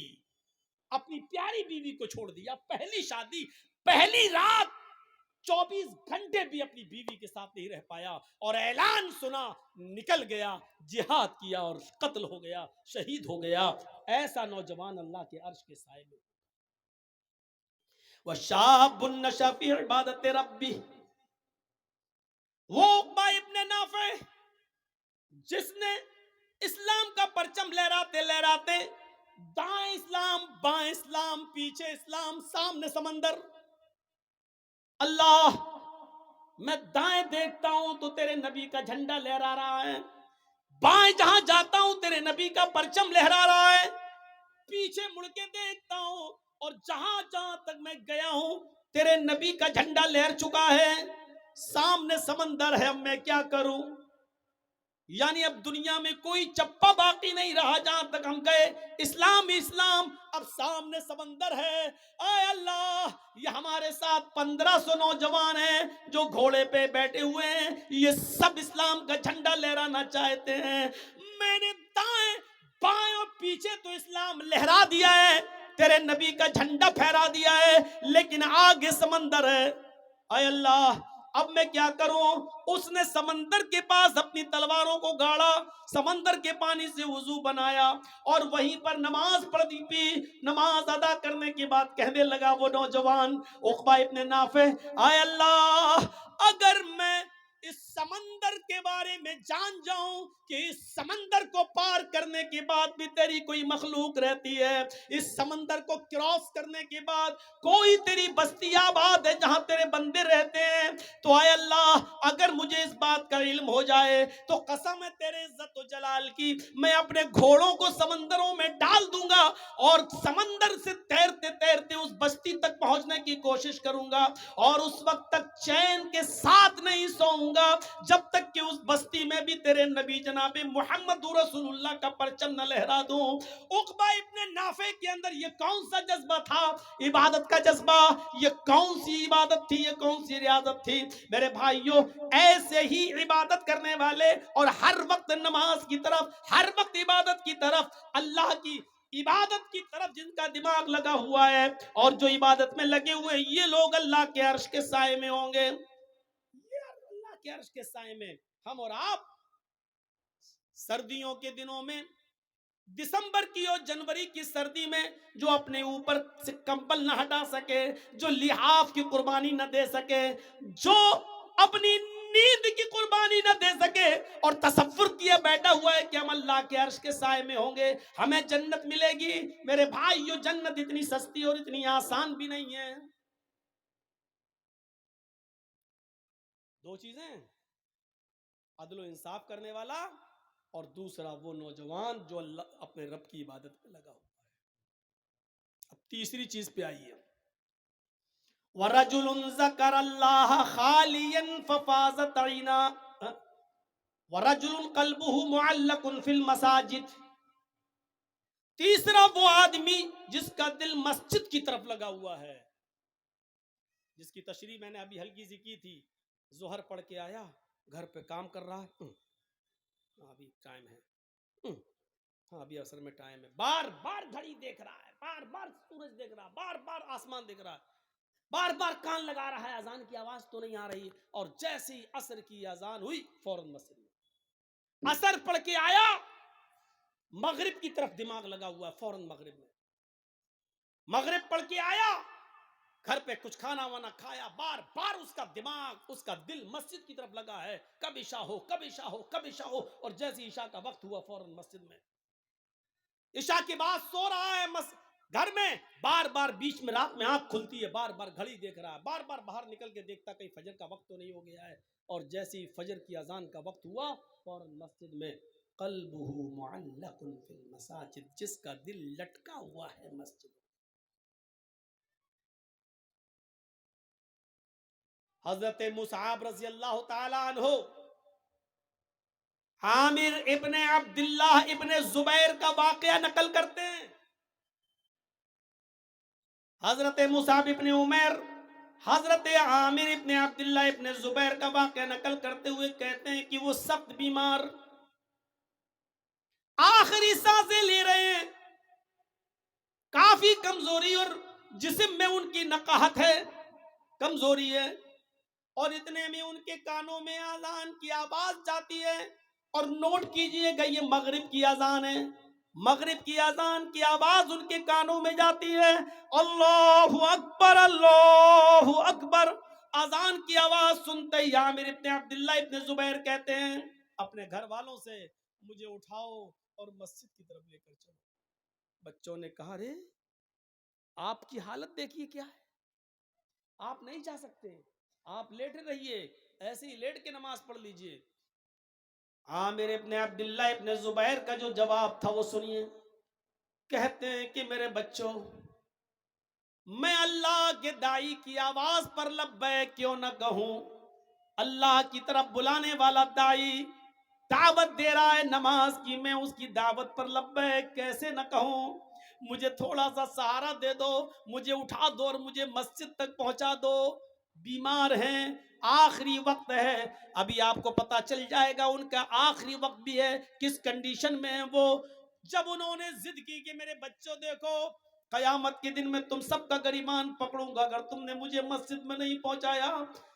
اپنی پیاری بیوی کو چھوڑ دیا, پہلی شادی, پہلی رات, 24 گھنٹے بھی اپنی بیوی کے ساتھ نہیں رہ پایا, اور اعلان سنا, نکل گیا, جہاد کیا اور قتل ہو گیا, شہید ہو گیا. ایسا نوجوان اللہ کے عرش کے سائے میں. وَشَابٌ نَشَأَ فِي عِبَادَةِ رَبِّهِ, وہ عقبہ ابن نافع جس نے اسلام کا پرچم لہراتے لہراتے, دائیں اسلام بائیں اسلام پیچھے اسلام سامنے سمندر, اللہ میں دائیں دیکھتا ہوں تو تیرے نبی کا جھنڈا لہرا رہا ہے, بائیں جہاں جاتا ہوں تیرے نبی کا پرچم لہرا رہا ہے, پیچھے مڑ کے دیکھتا ہوں اور جہاں جہاں تک میں گیا ہوں تیرے نبی کا جھنڈا لہر چکا ہے, سامنے سمندر ہے, اب میں کیا کروں؟ یعنی اب دنیا میں کوئی چپا باقی نہیں رہا جہاں تک ہم گئے, اسلام اسلام, اب سامنے سمندر ہے. اے اللہ, یہ ہمارے ساتھ 1500 نوجوان ہیں جو گھوڑے پہ بیٹھے ہوئے ہیں, یہ سب اسلام کا جھنڈا لہرانا چاہتے ہیں. میں نے دائیں بائیں اور پیچھے تو اسلام لہرا دیا ہے, تیرے نبی کا جھنڈا پھہرا دیا ہے, لیکن آگے سمندر ہے. اے اللہ, اب میں کیا کروں؟ اس نے سمندر کے پاس اپنی تلواروں کو گاڑا, سمندر کے پانی سے وضو بنایا اور وہیں پر نماز پڑھ دی. نماز ادا کرنے کے بعد کہنے لگا وہ نوجوان عقبہ ابن نافع, اے اللہ, اگر میں اس سمندر کے بارے میں جان جاؤں کہ اس سمندر کو پار کرنے کے بعد بھی تیری کوئی مخلوق رہتی ہے, اس سمندر کو کراس کرنے کے بعد کوئی تیری بستی آباد ہے جہاں تیرے بندے رہتے ہیں, تو اے اللہ اگر مجھے اس بات کا علم ہو جائے تو قسم ہے تیرے عزت و جلال کی, میں اپنے گھوڑوں کو سمندروں میں ڈال دوں گا اور سمندر سے تیرتے تیرتے اس بستی تک پہنچنے کی کوشش کروں گا, اور اس وقت تک چین کے ساتھ نہیں سوؤں گا جب تک کہ اس بستی میں بھی تیرے نبی جناب محمد رسول اللہ کا پرچم نہ لہرا دوں. عقبہ ابن نافع کے اندر یہ کون سا جذبہ تھا؟ عبادت کا جذبہ. یہ کون سی عبادت تھی, یہ کون سی ریاضت تھی؟ میرے بھائیوں, ایسے ہی عبادت کرنے والے اور ہر وقت نماز کی طرف, ہر وقت عبادت کی طرف, اللہ کی عبادت کی طرف جن کا دماغ لگا ہوا ہے اور جو عبادت میں لگے ہوئے ہیں, یہ لوگ اللہ کے عرش کے سائے میں ہوں گے. یہ اللہ کے عرش کے سائے میں. ہم اور آپ سردیوں کے دنوں میں, دسمبر کی اور جنوری کی سردی میں, جو اپنے اوپر سے کمبل نہ ہٹا سکے, جو لحاف کی قربانی نہ دے سکے, جو اپنی نیند کی قربانی نہ دے سکے اور تصور کیا بیٹھا ہوا ہے کہ ہم اللہ کے عرش کے سائے میں ہوں گے, ہمیں جنت ملے گی. میرے بھائیو, جنت اتنی سستی اور اتنی آسان بھی نہیں ہے. دو چیزیں, عدل و انصاف کرنے والا اور دوسرا وہ نوجوان جو اللہ اپنے رب کی عبادت میں لگا ہوا ہے. اب تیسری چیز پہ آئیے, وَرَجُلٌ ذَكَرَ اللَّهَ خَالِيًا فَفَاضَتْ عَيْنَاهُ وَرَجُلٌ قَلْبُهُ مُعَلَّقٌ فِي الْمَسَاجِدِ. تیسرا وہ آدمی جس کا دل مسجد کی طرف لگا ہوا ہے, جس کی تشریح میں نے ابھی ہلکی سی کی تھی. ظہر پڑھ کے آیا, گھر پہ کام کر رہا ہے, ابھی ٹائم ہے, ہاں ابھی عصر میں ٹائم ہے, بار بار گھڑی دیکھ رہا ہے, بار بار سورج دیکھ رہا ہے, بار بار آسمان دیکھ رہا ہے, بار بار کان لگا رہا ہے اذان کی آواز تو نہیں آ رہی, اور جیسے ہی عصر کی اذان ہوئی فوراً مسجد میں. عصر پڑھ کے آیا, مغرب کی طرف دماغ لگا ہوا ہے, فوراً مغرب میں. مغرب پڑھ کے آیا, گھر پہ کچھ کھانا وانا کھایا, بار بار اس کا دماغ, اس کا دل مسجد کی طرف لگا ہے, کب عشاء ہو, کب عشاء ہو, کب عشاء ہو. اور جیسے عشاء کا وقت ہوا فوراً مسجد میں. عشاء کے بعد سو رہا ہے گھر میں, بار بار بیچ میں رات میں آنکھ کھلتی ہے, بار بار گھڑی دیکھ رہا ہے, بار بار باہر نکل کے دیکھتا کہیں فجر کا وقت تو نہیں ہو گیا ہے. اور جیسے ہی فجر کی اذان کا وقت ہوا فوراً مسجد میں. قلبہ معلق فی المساجد, جس کا دل لٹکا ہوا ہے مسجد. حضرت مصعب رضی اللہ تعالیٰ عنہ عامر ابن عبداللہ ابن زبیر کا واقعہ نقل کرتے ہیں. حضرت مصعب ابن عمیر حضرت عامر ابن عبداللہ ابن زبیر کا واقعہ نقل کرتے ہوئے کہتے ہیں کہ وہ سخت بیمار آخری سانسیں لے رہے ہیں, کافی کمزوری اور جسم میں ان کی نقاہت ہے, کمزوری ہے, اور اتنے میں ان کے کانوں میں اذان کی آواز جاتی ہے. اور نوٹ کیجئے گا یہ مغرب کی اذان ہے, مغرب کی اذان کی آواز ان کے کانوں میں جاتی ہے. اللہ اکبر اللہ اکبر, اذان کی آواز سنتے ہی عامر ابن عبداللہ ابن زبیر کہتے ہیں اپنے گھر والوں سے مجھے اٹھاؤ اور مسجد کی طرف لے کر چلو. بچوں نے کہا رے آپ کی حالت دیکھیے کیا ہے, آپ نہیں جا سکتے, آپ لیٹے رہیے, ایسے ہی لیٹ کے نماز پڑھ لیجئے. عامر ابن عبداللہ ابن زبیر کا جو جواب تھا وہ سنیے. کہتے ہیں کہ میرے بچوں, میں اللہ کے داعی کی آواز پر لبیک کیوں نہ کہوں؟ اللہ کی طرف بلانے والا داعی دعوت دے رہا ہے نماز کی, میں اس کی دعوت پر لبیک کیسے نہ کہوں؟ مجھے تھوڑا سا سہارا دے دو, مجھے اٹھا دو اور مجھے مسجد تک پہنچا دو. بیمار ہیں, آخری وقت ہے, ابھی آپ کو پتا چل جائے گا ان کا آخری وقت بھی ہے, کس کنڈیشن میں ہے وہ. جب انہوں نے ضد کی کہ میرے بچوں دیکھو قیامت کے دن میں تم سب کا گریبان پکڑوں گا اگر تم نے مجھے مسجد میں نہیں پہنچایا.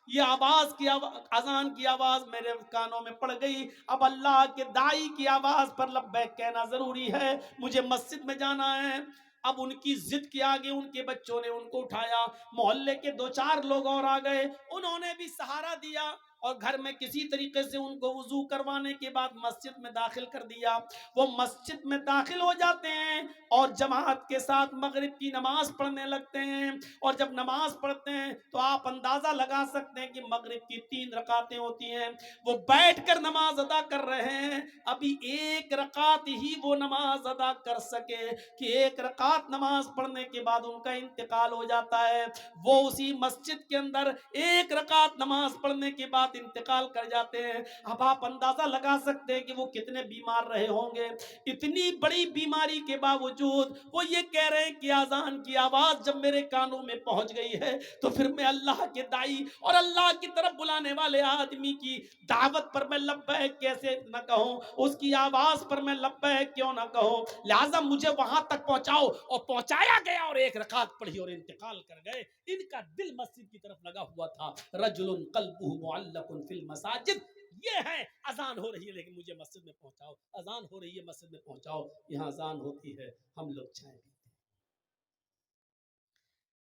یہ آواز کی اذان کی آواز میرے کانوں میں پڑ گئی, اب اللہ کے داعی کی آواز پر لبیک کہنا ضروری ہے, مجھے مسجد میں جانا ہے. اب ان کی ضد کے آگے ان کے بچوں نے ان کو اٹھایا, محلے کے 2-4 لوگ اور آ گئے, انہوں نے بھی سہارا دیا اور گھر میں کسی طریقے سے ان کو وضو کروانے کے بعد مسجد میں داخل کر دیا. وہ مسجد میں داخل ہو جاتے ہیں اور جماعت کے ساتھ مغرب کی نماز پڑھنے لگتے ہیں. اور جب نماز پڑھتے ہیں تو آپ اندازہ لگا سکتے ہیں کہ مغرب کی 3 رکعتیں ہوتی ہیں, وہ بیٹھ کر نماز ادا کر رہے ہیں. ابھی 1 رکعت ہی وہ نماز ادا کر سکے کہ 1 رکعت نماز پڑھنے کے بعد ان کا انتقال ہو جاتا ہے. وہ اسی مسجد کے اندر 1 رکعت نماز پڑھنے کے بعد انتقال کر جاتے ہیں. اب آپ اندازہ لگا سکتے ہیں کہ وہ کتنے بیمار رہے ہوں گے. اتنی بڑی بیماری کے باوجود وہ یہ کہہ رہے ہیں کہ اذان کی آواز جب میرے کانوں میں پہنچ گئی ہے تو پھر میں اللہ کے داعی اور اللہ کی طرف بلانے والے آدمی کی دعوت پر میں لبیک کیسے نہ کہوں, اس کی آواز پر میں لبیک کیوں نہ کہوں؟ لہذا مجھے وہاں تک پہنچاؤ. اور پہنچایا گیا اور 1 رکعت پڑھی اور انتقال کر گئے. ان کا دل مسجد کی طرف لگا ہوا تھا. رجل قلبه معلق فی المساجد, یہ ہے اذان ہو رہی ہے لیکن مجھے مسجد میں پہنچاؤ, اذان ہو رہی ہے مسجد میں پہنچاؤ. یہاں اذان ہوتی ہے ہم لوگ چائے پیتے ہیں,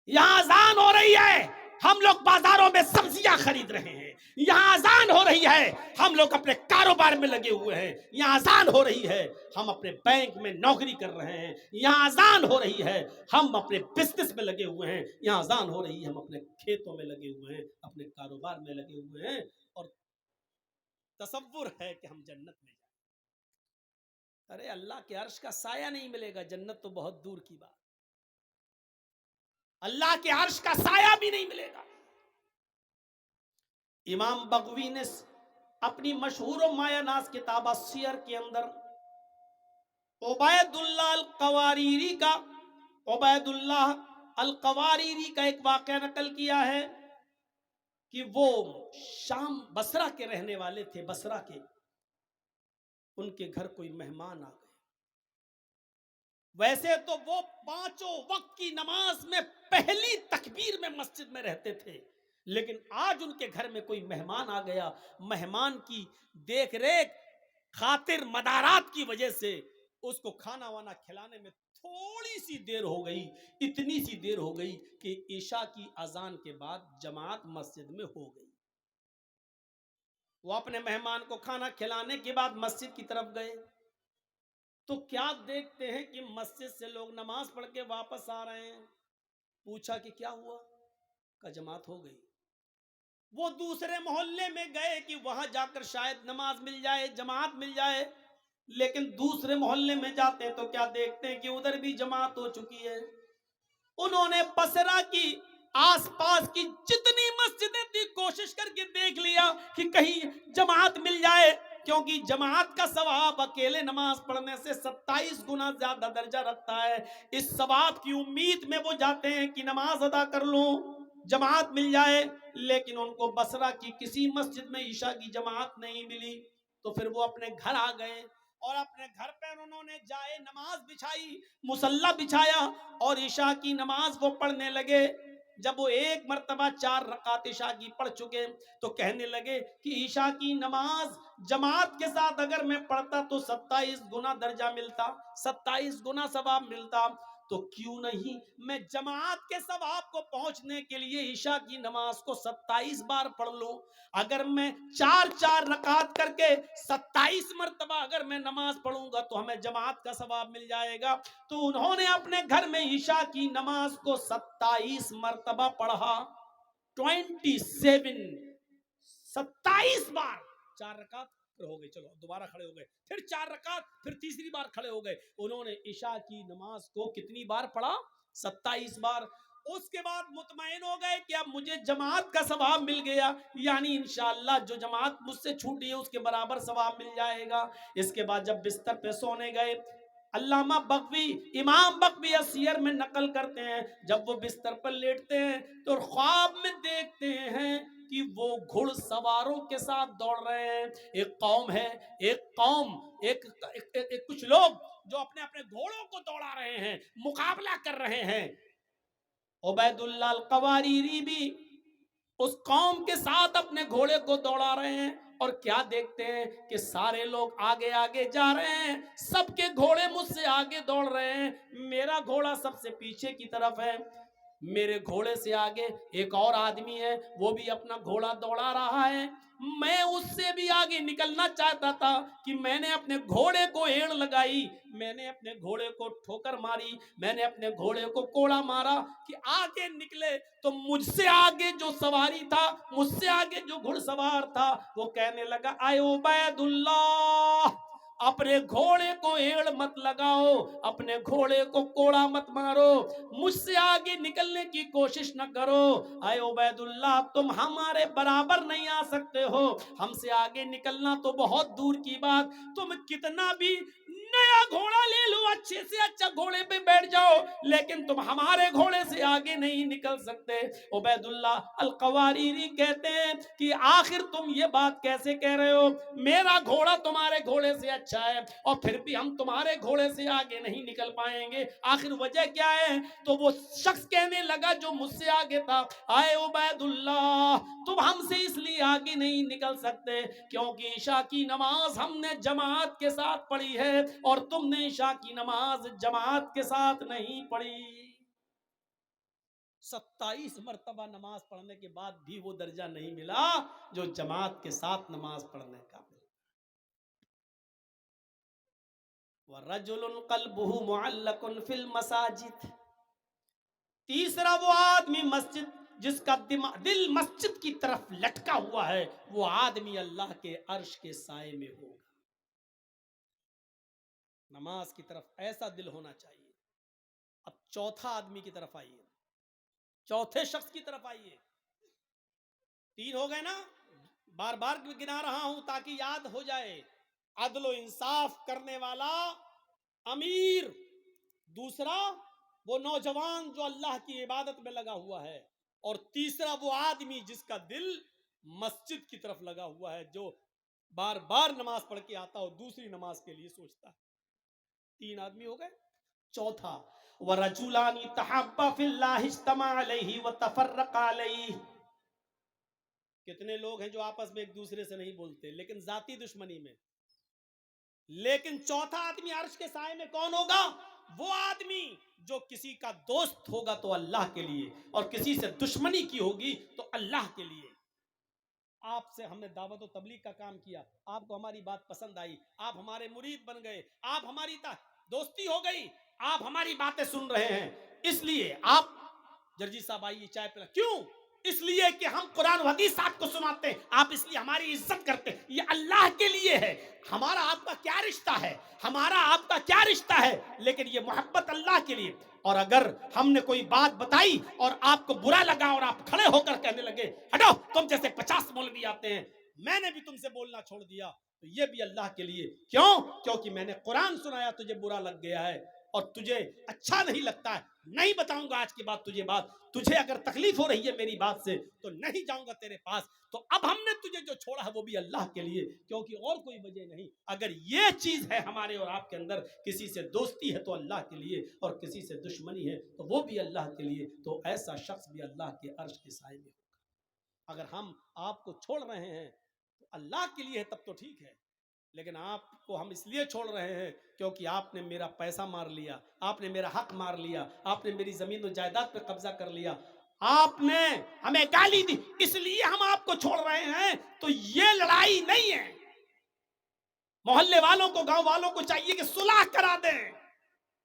یہاں اذان ہو رہی ہے ہم لوگ بازاروں میں سبزیاں خرید رہے ہیں, یہاں اذان ہو رہی ہے ہم لوگ اپنے کاروبار میں لگے ہوئے ہیں, یہاں اذان ہو رہی ہے ہم اپنے بینک میں نوکری کر رہے ہیں, یہاں اذان ہو رہی ہے ہم اپنے بزنس میں لگے ہوئے ہیں, یہاں اذان ہو رہی ہے ہم اپنے کھیتوں میں لگے ہوئے ہیں, اپنے کاروبار میں لگے ہوئے ہیں, اور تصور ہے کہ ہم جنت میں جائیں. ارے اللہ کے عرش کا سایہ نہیں ملے گا, جنت تو بہت دور کی بات, اللہ کے عرش کا سایہ بھی نہیں ملے گا. امام بغوی نے اپنی مشہور و مایہ ناز کتاب السیر کے اندر عبید اللہ القواریری کا ایک واقعہ نقل کیا ہے کہ وہ شام بصرہ کے رہنے والے تھے, بصرہ کے, ان کے گھر کوئی مہمان آ گئے. ویسے تو وہ 5 وقت کی نماز میں پہلی تکبیر میں مسجد میں رہتے تھے, لیکن آج ان کے گھر میں کوئی مہمان آ گیا. مہمان کی دیکھ ریکھ خاطر مدارات کی وجہ سے اس کو کھانا وانا کھلانے میں تھوڑی سی دیر ہو گئی, اتنی سی دیر ہو گئی کہ عشاء کی اذان کے بعد جماعت مسجد میں ہو گئی. وہ اپنے مہمان کو کھانا کھلانے کے بعد مسجد کی طرف گئے تو کیا دیکھتے ہیں کہ مسجد سے لوگ نماز پڑھ کے واپس آ رہے ہیں. پوچھا کہ کیا ہوا؟ کہ جماعت ہو گئی. وہ دوسرے محلے میں گئے کہ وہاں جا کر شاید نماز مل جائے, جماعت مل جائے, لیکن دوسرے محلے میں جاتے تو کیا دیکھتے ہیں کہ ادھر بھی جماعت ہو چکی ہے. انہوں نے بصرہ کی آس پاس کی جتنی مسجدیں تھی کوشش کر کے دیکھ لیا کہ کہیں جماعت مل جائے، کیونکہ جماعت کا ثواب اکیلے نماز پڑھنے سے 27 گنا زیادہ درجہ رکھتا ہے۔ اس ثواب کی امید میں وہ جاتے ہیں کہ نماز ادا کر لوں، جماعت مل جائے، لیکن ان کو بصرہ کی کسی مسجد میں عشاء کی جماعت نہیں ملی، تو پھر وہ اپنے گھر آ گئے اور اپنے گھر پر انہوں نے جائے نماز بچھائی، مصلی بچھایا اور عشاء کی نماز وہ پڑھنے لگے۔ جب وہ ایک مرتبہ 4 رکعت عشاء کی پڑھ چکے تو کہنے لگے کہ عشاء کی نماز جماعت کے ساتھ اگر میں پڑھتا تو 27 گنا درجہ ملتا، 27 گنا ثواب ملتا، تو کیوں نہیں میں جماعت کے ثواب کو پہنچنے کے لیے عشاء کی نماز کو 27 بار پڑھ لوں۔ اگر میں 4 رکعت کر کے 27 مرتبہ اگر میں نماز پڑھوں گا تو ہمیں جماعت کا ثواب مل جائے گا۔ تو انہوں نے اپنے گھر میں عشاء کی نماز کو 27 مرتبہ پڑھا، 27 بار، 4 رکعت پھر ہو گئے، چلو دوبارہ کھڑے ہو گئے، پھر 4 رکعت، پھر تیسری بار کھڑے ہو گئے۔ انہوں نے عشاء کی نماز کو کتنی بار پڑھا؟ 27 بار۔ اس کے بعد مطمئن ہو گئے کہ اب مجھے جماعت کا ثواب مل گیا، یعنی انشاءاللہ جو جماعت مجھ سے چھوٹی ہے اس کے برابر ثواب مل جائے گا۔ اس کے بعد جب بستر پہ سونے گئے، علامہ بغوی، امام بغوی سیر میں نقل کرتے ہیں، جب وہ بستر پر لیٹتے ہیں تو خواب میں دیکھتے ہیں کہ وہ گھڑ سواروں کے ساتھ دوڑ رہے ہیں۔ ایک قوم ہے، کچھ لوگ جو اپنے اپنے گھوڑوں کو دوڑا رہے ہیں، مقابلہ کر رہے ہیں۔ عبید اللہ القواریری بھی اس قوم کے ساتھ اپنے گھوڑے کو دوڑا رہے ہیں، اور کیا دیکھتے ہیں کہ سارے لوگ آگے آگے جا رہے ہیں، سب کے گھوڑے مجھ سے آگے دوڑ رہے ہیں، میرا گھوڑا سب سے پیچھے کی طرف ہے۔ میرے گھوڑے سے آگے ایک اور آدمی ہے، وہ بھی اپنا گھوڑا دوڑا رہا ہے۔ میں اس سے بھی آگے نکلنا چاہتا تھا کہ میں نے اپنے گھوڑے کو ایڑ لگائی، میں نے اپنے گھوڑے کو ٹھوکر ماری، میں نے اپنے گھوڑے کو کوڑا مارا کہ آگے نکلے۔ تو مجھ سے آگے جو سواری تھا، مجھ سے آگے جو گھڑ سوار تھا، وہ کہنے لگا، اے عبید اللہ، اپنے گھوڑے کو ایڑ مت لگاؤ، اپنے گھوڑے کو کوڑا مت مارو، مجھ سے آگے نکلنے کی کوشش نہ کرو۔ اے عبید اللہ، تم ہمارے برابر نہیں آ سکتے ہو، ہم سے آگے نکلنا تو بہت دور کی بات، تم کتنا بھی نیا گھوڑا لے لو، اچھے سے اچھا گھوڑے پہ بیٹھ جاؤ، لیکن تم ہمارے گھوڑے سے آگے نہیں نکل سکتے۔ عبید اللہ القواریری کہتے ہیں کہ آخر تم یہ بات کیسے کہہ رہے ہو؟ میرا گھوڑا تمہارے گھوڑے سے اچھا ہے، اور پھر بھی ہم تمہارے گھوڑے سے آگے نہیں نکل پائیں گے، آخر وجہ کیا ہے؟ تو وہ شخص کہنے لگا جو مجھ سے آگے تھا، اے عبید اللہ، تم ہم سے اس لیے آگے نہیں نکل سکتے کیونکہ عشاء کی نماز ہم نے جماعت کے ساتھ پڑھی ہے، اور تم نے عشاء کی نماز جماعت کے ساتھ نہیں پڑھی۔ 27 مرتبہ نماز پڑھنے کے بعد بھی وہ درجہ نہیں ملا جو جماعت کے ساتھ نماز پڑھنے کا ملا۔ وَرَجُلٌ قَلْبُهُ مُعَلَّقٌ فِي الْمَسَاجِدِ، تیسرا وہ آدمی مسجد جس کا دل مسجد کی طرف لٹکا ہوا ہے، وہ آدمی اللہ کے عرش کے سائے میں ہوگا۔ نماز کی طرف ایسا دل ہونا چاہیے۔ اب چوتھا آدمی کی طرف آئیے، چوتھے شخص کی طرف آئیے۔ 3 ہو گئے نا، بار بار گنا رہا ہوں تاکہ یاد ہو جائے۔ عدل و انصاف کرنے والا امیر، دوسرا وہ نوجوان جو اللہ کی عبادت میں لگا ہوا ہے، اور تیسرا وہ آدمی جس کا دل مسجد کی طرف لگا ہوا ہے، جو بار بار نماز پڑھ کے آتا اور دوسری نماز کے لیے سوچتا ہے۔ 3 آدمی ہو گئے۔ چوتھا، وَرَجُلَانِ تَحَابَّا فِي اللَّهِ اجْتَمَعَا عَلَيْهِ وَتَفَرَّقَا عَلَيْهِ۔ کتنے لوگ ہیں جو آپس میں ایک دوسرے سے نہیں بولتے لیکن ذاتی دشمنی میں، لیکن چوتھا آدمی عرش کے سائے میں کون ہوگا؟ وہ آدمی جو کسی کا دوست ہوگا تو اللہ کے لیے، اور کسی سے دشمنی کی ہوگی تو اللہ کے لیے۔ آپ سے ہم نے دعوت و تبلیغ کا کام کیا، آپ کو ہماری بات پسند آئی، آپ ہمارے مرید بن گئے، آپ ہماری دوستی ہو گئی، آپ ہماری باتیں سن رہے ہیں، اس لیے آپ جرجی صاحب آئیے چائے پلا، کیوں؟ اس لیے کہ ہم قرآن و حدیث آپ کو سناتے ہیں، آپ اس لیے ہماری عزت کرتے ہیں، یہ اللہ کے لیے ہے۔ ہمارا آپ کا کیا رشتہ ہے، ہمارا آپ کا کیا رشتہ ہے، لیکن یہ محبت اللہ کے لیے. اور اگر ہم نے کوئی بات بتائی اور آپ کو برا لگا اور آپ کھڑے ہو کر کہنے لگے ہٹو تم جیسے 50 مولوی آتے ہیں، میں نے بھی تم سے بولنا چھوڑ دیا، تو یہ بھی اللہ کے لیے. کیوں؟ کیونکہ میں نے قرآن سنایا، تجھے برا لگ گیا ہے اور تجھے اچھا نہیں لگتا ہے. نہیں بتاؤں گا آج کے بعد تجھے بات. تجھے اگر تکلیف ہو رہی ہے میری بات سے تو نہیں جاؤں گا تیرے پاس. تو اب ہم نے تجھے جو چھوڑا ہے وہ بھی اللہ کے لیے، کیونکہ اور کوئی وجہ نہیں. اگر یہ چیز ہے ہمارے اور آپ کے اندر، کسی سے دوستی ہے تو اللہ کے لیے، اور کسی سے دشمنی ہے تو وہ بھی اللہ کے لیے، تو ایسا شخص بھی اللہ کے عرش کے سائے میں ہوگا. اگر ہم آپ کو چھوڑ رہے ہیں تو اللہ کے لیے ہے تب تو ٹھیک ہے، لیکن آپ کو ہم اس لیے چھوڑ رہے ہیں کیونکہ آپ نے میرا پیسہ مار لیا، آپ نے میرا حق مار لیا، آپ نے میری زمین و جائیداد پہ قبضہ کر لیا، آپ نے ہمیں گالی دی، اس لیے ہم آپ کو چھوڑ رہے ہیں. تو یہ لڑائی نہیں ہے. محلے والوں کو، گاؤں والوں کو چاہیے کہ صلح کرا دیں،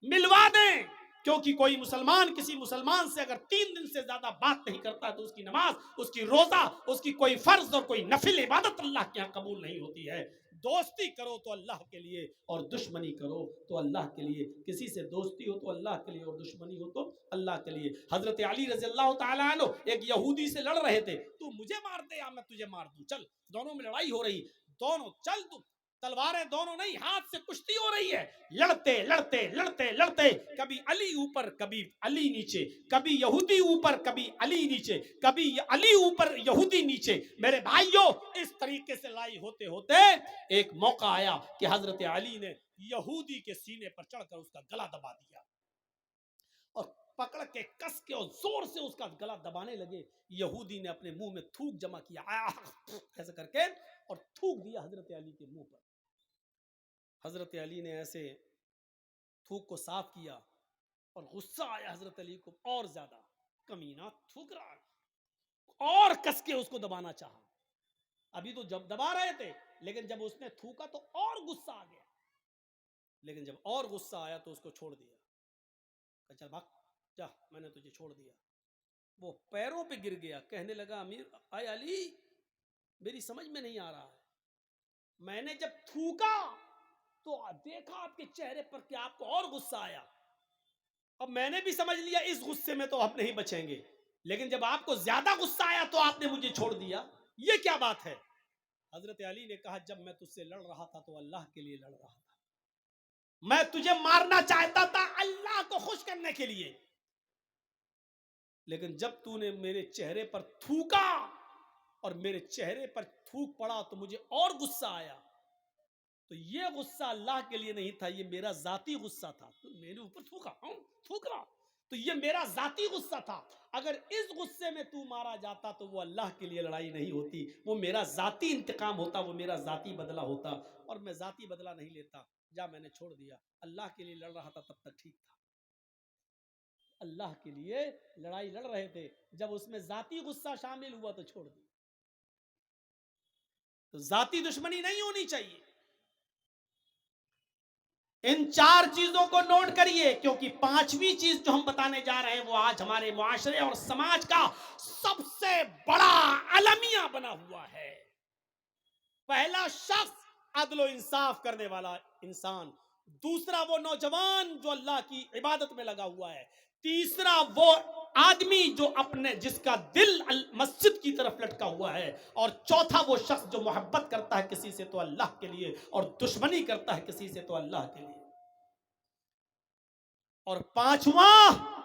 ملوا دیں. کیونکہ کوئی مسلمان کسی مسلمان سے اگر 3 دن سے زیادہ بات نہیں کرتا تو اس کی نماز، اس کی روزہ، اس کی کوئی فرض اور کوئی نفل عبادت اللہ کے یہاں قبول نہیں ہوتی ہے. دوستی کرو تو اللہ کے لیے اور دشمنی کرو تو اللہ کے لیے. کسی سے دوستی ہو تو اللہ کے لیے اور دشمنی ہو تو اللہ کے لیے. حضرت علی رضی اللہ تعالیٰ عنہ ایک یہودی سے لڑ رہے تھے. تو مجھے مار دے یا میں تجھے مار دوں، چل. دونوں میں لڑائی ہو رہی، دونوں چل، تو تلواریں دونوں نہیں، ہاتھ سے کشتی ہو رہی ہے. لڑتے لڑتے لڑتے لڑتے کبھی علی اوپر کبھی علی نیچے، کبھی یہودی اوپر کبھی علی نیچے، کبھی علی اوپر یہودی نیچے. میرے بھائیوں، اس طریقے سے لڑائی ہوتے ہوتے ایک موقع آیا کہ حضرت علی نے یہودی کے سینے پر چڑھ کر اس کا گلا دبا دیا اور پکڑ کے کس کے اور زور سے اس کا گلا دبانے لگے. یہودی نے اپنے منہ میں تھوک جمع کیا ایسے کر کے اور تھوک دیا حضرت علی کے منہ پر. حضرت علی نے ایسے تھوک کو صاف کیا اور غصہ آیا حضرت علی کو اور زیادہ. کمینہ تھوک رہا ہے، اور کس کے اس کو دبانا چاہا. ابھی تو جب دبا رہے تھے، لیکن جب اس نے تھوکا تو اور غصہ آ گیا. لیکن جب اور غصہ آیا تو اس کو چھوڑ دیا. چل بھاگ جا، میں نے تجھے چھوڑ دیا. وہ پیروں پہ گر گیا، کہنے لگا امیر اے علی، میری سمجھ میں نہیں آ رہا ہے. میں نے جب تھوکا تو دیکھا آپ کے چہرے پر کہ آپ کو اور غصہ آیا. اب میں نے بھی سمجھ لیا اس غصے میں تو آپ نہیں بچیں گے، لیکن جب آپ کو زیادہ غصہ آیا تو آپ نے مجھے چھوڑ دیا. یہ کیا بات ہے؟ حضرت علی نے کہا جب میں تجھ سے لڑ رہا تھا تو اللہ کے لیے لڑ رہا تھا. میں تجھے مارنا چاہتا تھا اللہ کو خوش کرنے کے لیے، لیکن جب تو نے میرے چہرے پر تھوکا اور میرے چہرے پر تھوک پڑا تو مجھے اور غصہ آیا. تو یہ غصہ اللہ کے لیے نہیں تھا، یہ میرا ذاتی غصہ تھا. تو میرے اوپر تھوک رہا تو یہ میرا ذاتی غصہ تھا. اگر اس غصے میں تو مارا جاتا تو وہ اللہ کے لیے لڑائی نہیں ہوتی، وہ میرا ذاتی انتقام ہوتا، وہ میرا ذاتی بدلہ ہوتا، اور میں ذاتی بدلہ نہیں لیتا. جا، میں نے چھوڑ دیا. اللہ کے لیے لڑ رہا تھا تب تک ٹھیک تھا. اللہ کے لیے لڑائی لڑ رہے تھے، جب اس میں ذاتی غصہ شامل ہوا تو چھوڑ دیا. تو ذاتی دشمنی نہیں ہونی چاہیے. ان 4 چیزوں کو نوٹ کریے، کیونکہ 5ویں چیز جو ہم بتانے جا رہے ہیں وہ آج ہمارے معاشرے اور سماج کا سب سے بڑا المیہ بنا ہوا ہے. پہلا شخص عدل و انصاف کرنے والا انسان، دوسرا وہ نوجوان جو اللہ کی عبادت میں لگا ہوا ہے، تیسرا وہ آدمی جو جس کا دل مسجد کی طرف لٹکا ہوا ہے، اور چوتھا وہ شخص جو محبت کرتا ہے کسی سے تو اللہ کے لیے اور دشمنی کرتا ہے کسی سے تو اللہ کے لیے. اور 5واں